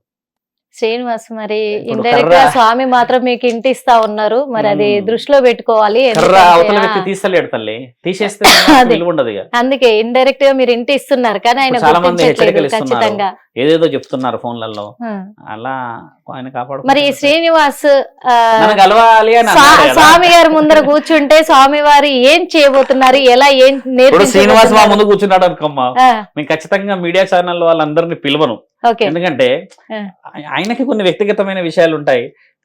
శ్రీనివాస్ మరి ఇప్పుడు ఇండైరెక్ట్ గా కర్ర- స్వామి మాత్రం మీకు ఇంటి ఇస్తా ఉన్నారు, మరి అది ఉమ్. దృష్టిలో పెట్టుకోవాలి. కర్ర ఎందుకంటే, అవతల ఆ, వ్యక్తి తీస్తలేడు తల్లి, తీసేస్తే అదే. విలువ ఉండదు ఇక. అందుకే ఇండైరెక్ట్ గా మీరు ఇంటి ఇస్తున్నారు కానీ ఆయన ఇప్పుడు చాలా మంది గుర్తించట్లేదు హెచ్చరికలు ఇస్తున్నారు, ఖచ్చితంగా. ఏదేదో చెప్తున్నారు ఫోన్లలో. ఆ. అలా ఆయన కాపాడు. మరి ఈ శ్రీనివాస్ ఆ, కలవాలి అని అన్నారు కదా. స్వామి గారి ముందర కూర్చుంటే స్వామి వారు ఏం చేయబోతున్నారు, ఎలా ఏం ఇప్పుడు శ్రీనివాస్ మా నేర్పించబోతున్నారు? ముందు కూర్చున్నాడు అనుకోమ్మా, ఆ, మేము ఖచ్చితంగా మీడియా ఛానల్ వాళ్ళందరినీ పిలవను. ఓకే. ఎందుకంటే ఆ. ఆయనకి కొన్ని వ్యక్తిగతమైన విషయాలు ఉంటాయి.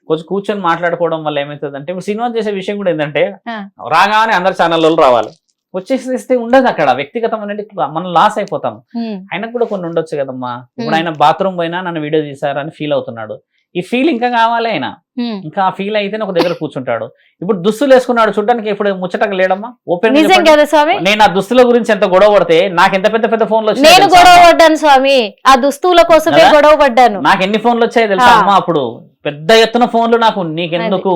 కొంచెం కూర్చొని మాట్లాడుకోవడం వల్ల ఏమవుతుంది అంటే, ఇప్పుడు శ్రీనివాస్ చేసే విషయం కూడా ఏంటంటే, ఆ. రాగానే అందరు ఛానల్లో రావాలి, వచ్చేసేస్తే ఉండదు అక్కడ వ్యక్తిగతం అనేది, మనం లాస్ అయిపోతాం. ఉమ్, ఆయనకు కూడా కొన్ని ఉండొచ్చు కదమ్మా. ఇప్పుడు ఆయన బాత్రూమ్ పోయినా నన్ను వీడియో తీశారని ఫీల్ అవుతున్నాడు. ఈ ఫీల్ ఇంకా కావాలి ఆయన, ఉమ్. ఇంకా ఆ ఫీల్ అయితేనే ఒక దగ్గర కూర్చుంటాడు. ఇప్పుడు దుస్తులు వేసుకున్నాడు, చూడడానికి ఇప్పుడు ముచ్చటగా లేడమ్మా. ఓపెన్ నిజం కదా స్వామి, నేను ఆ దుస్తుల గురించి ఎంత గొడవ పడితే నాకు ఎంత పెద్ద పెద్ద ఫోన్లు నేను వచ్చాయి గొడవ పడ్డాను స్వామి, ఆ దుస్తువుల కోసమే కదా? గొడవ పడ్డాను. నాకు ఎన్ని ఫోన్లు వచ్చాయి తెలుసా ఆ. అమ్మా. అప్పుడు పెద్ద ఎత్తున ఫోన్లు నాకు, నీకెందుకు,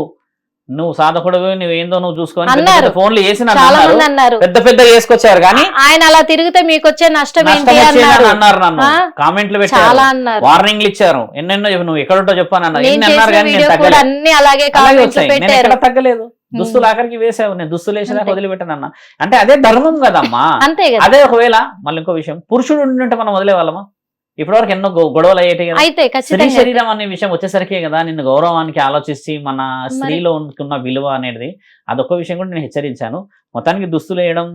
నువ్వు సాధకుడు, నువ్వేందో నువ్వు చూసుకొని పెద్ద అన్నారు. పెద్ద ఫోన్లు వేసి నన్ను చాలా అన్నారు. మంది అన్నారు, పెద్ద పెద్ద వేసుకొచ్చారు కానీ ఆయన అలా తిరిగితే మీకు వచ్చే నష్టం నష్టం ఏంటి వచ్చేది అన్నారు. అని అన్నారు. నన్ను ఆ? కామెంట్లు చాలా పెట్టారు, అన్నారు. వార్నింగ్లు ఇచ్చారు, ఎన్నెన్నో చెప్పు, నువ్వు ఎక్కడుంటో చెప్పాను అన్నారు. నేను ఎన్ని అన్నారు చేసిన కానీ నేను వీడియో కూడా తగ్గలేదు. అన్ని అలాగే అలాగే కామెంట్లు వచ్చాయి, నేను పెట్టారు. ఎక్కడ తగ్గలేదు. దుస్తులు ఆఖరికి వేసావు, నేను దుస్తులు వేసేదాకా అంతే. వదిలిపెట్టాను అన్న. అంటే అదే ధర్మం కదమ్మా. అంతే కదా. అదే ఒకవేళ మళ్ళీ ఇంకో విషయం, పురుషుడు ఉంటే మనం వదిలేవాళ్ళమా? ఇప్పటివరకు ఎన్నో గొడవలు అయ్యేటి కదా. అయితే స్త్రీ ఖచ్చితంగా శరీరం అనే విషయం వచ్చేసరికే కదా నిన్ను గౌరవానికి ఆలోచిస్తే మన స్త్రీలో ఉన్న విలువ అనేది, అదొక విషయం కూడా నేను హెచ్చరించాను. మొత్తానికి దుస్తులు వేయడం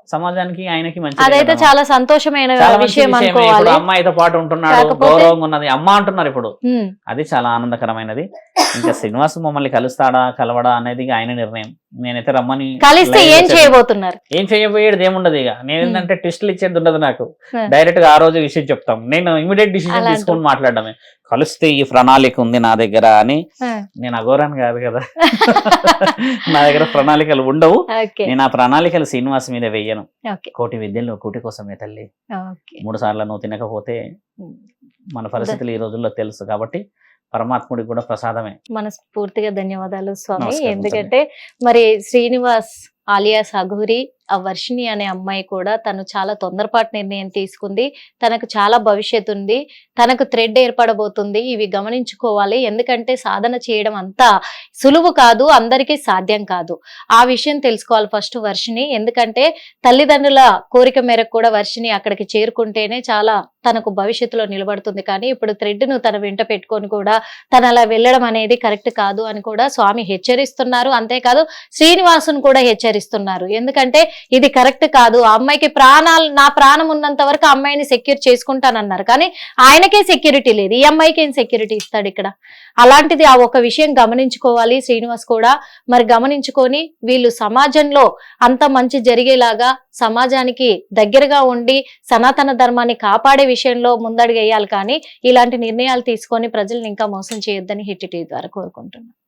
సమాజానికి ఆయనకి మంచిది అదైతే కదమ్మా. చాలా సంతోషమైన చాలా మంచి విషయం విషయమే. అనుకోవాలి. ఇప్పుడు అమ్మాయితో పాటు ఉంటున్నాడు, కాకపోతే- గౌరవంగా ఉన్నది, అమ్మ అంటున్నారు ఇప్పుడు. ఉమ్, అది చాలా ఆనందకరమైనది. ఇంకా శ్రీనివాస్ మమ్మల్ని కలుస్తాడా కలవడా అనేది ఆయన నిర్ణయం. నేనైతే రమ్మని కలిస్తే live ఏం లో చేయబోతున్నారు? ఏం చేయబోయేది ఏముండదు. ఇక నేనేంటంటే టెస్టులు ఇచ్చేది ఉండదు నాకు, Hmm. డైరెక్ట్ గా ఆ రోజు విషయం చెప్తాం. నేను ఇమీడియట్ డిసిజన్ అలాంటి- తీసుకొని మాట్లాడడమే. కలిస్తే ఈ ప్రణాళిక ఉంది నా దగ్గర అని. ఆ, నేను అఘోరాన్ని కాదు కదా, నా దగ్గర ప్రణాళికలు ఉండవు. ఓకే నేను ఆ ప్రణాళికలు శ్రీనివాస్ మీద వెయ్యను. ఓకే కోటి విద్యలు కూటి కోసమే తల్లి. ఓకే. 3 సార్లు నువ్వు తినకపోతే మన పరిస్థితులు ఈ రోజుల్లో తెలుసు. కాబట్టి పరమాత్ముడికి కూడా ప్రసాదమే. మనస్ఫూర్తిగా ధన్యవాదాలు స్వామి. నమస్కారం, ఎందుకంటే మరి శ్రీనివాస్ ఆలియాస్ అఘోరి ఆ వర్షిణి అనే అమ్మాయి కూడా తను చాలా తొందరపాటు నిర్ణయం తీసుకుంది. తనకు చాలా భవిష్యత్తు ఉంది, తనకు థ్రెడ్ ఏర్పడబోతుంది, ఇవి గమనించుకోవాలి. ఎందుకంటే సాధన చేయడం అంతా సులువు కాదు, అందరికీ సాధ్యం కాదు. ఆ విషయం తెలుసుకోవాలి ఫస్ట్ వర్షిణి. ఎందుకంటే తల్లిదండ్రుల కోరిక మేరకు కూడా వర్షిణి అక్కడికి చేరుకుంటేనే చాలా తనకు భవిష్యత్తులో నిలబడుతుంది. కానీ ఇప్పుడు థ్రెడ్ ను తన వెంట పెట్టుకొని కూడా తను అలా వెళ్ళడం అనేది కరెక్ట్ కాదు అని కూడా స్వామి హెచ్చరిస్తున్నారు. అంతేకాదు శ్రీనివాసును కూడా హెచ్చరిస్తున్నారు. ఎందుకంటే ఇది కరెక్ట్ కాదు, ఆ అమ్మాయికి నా ప్రాణం ఉన్నంత వరకు ఆ అమ్మాయిని సెక్యూర్ చేసుకుంటానన్నారు. కానీ ఆయనకే సెక్యూరిటీ లేదు, ఈ అమ్మాయికి ఏం సెక్యూరిటీ ఇస్తాడు ఇక్కడ? అలాంటిది ఆ ఒక విషయం గమనించుకోవాలి శ్రీనివాస్ కూడా. మరి గమనించుకొని వీళ్ళు సమాజంలో అంత మంచి జరిగేలాగా సమాజానికి దగ్గరగా ఉండి సనాతన ధర్మాన్ని కాపాడే విషయంలో ముందడుగు వేయాలి. కానీ ఇలాంటి నిర్ణయాలు తీసుకొని ప్రజల్ని ఇంకా మోసం చేయొద్దని హిట్ టీవీ ద్వారా కోరుకుంటున్నాను.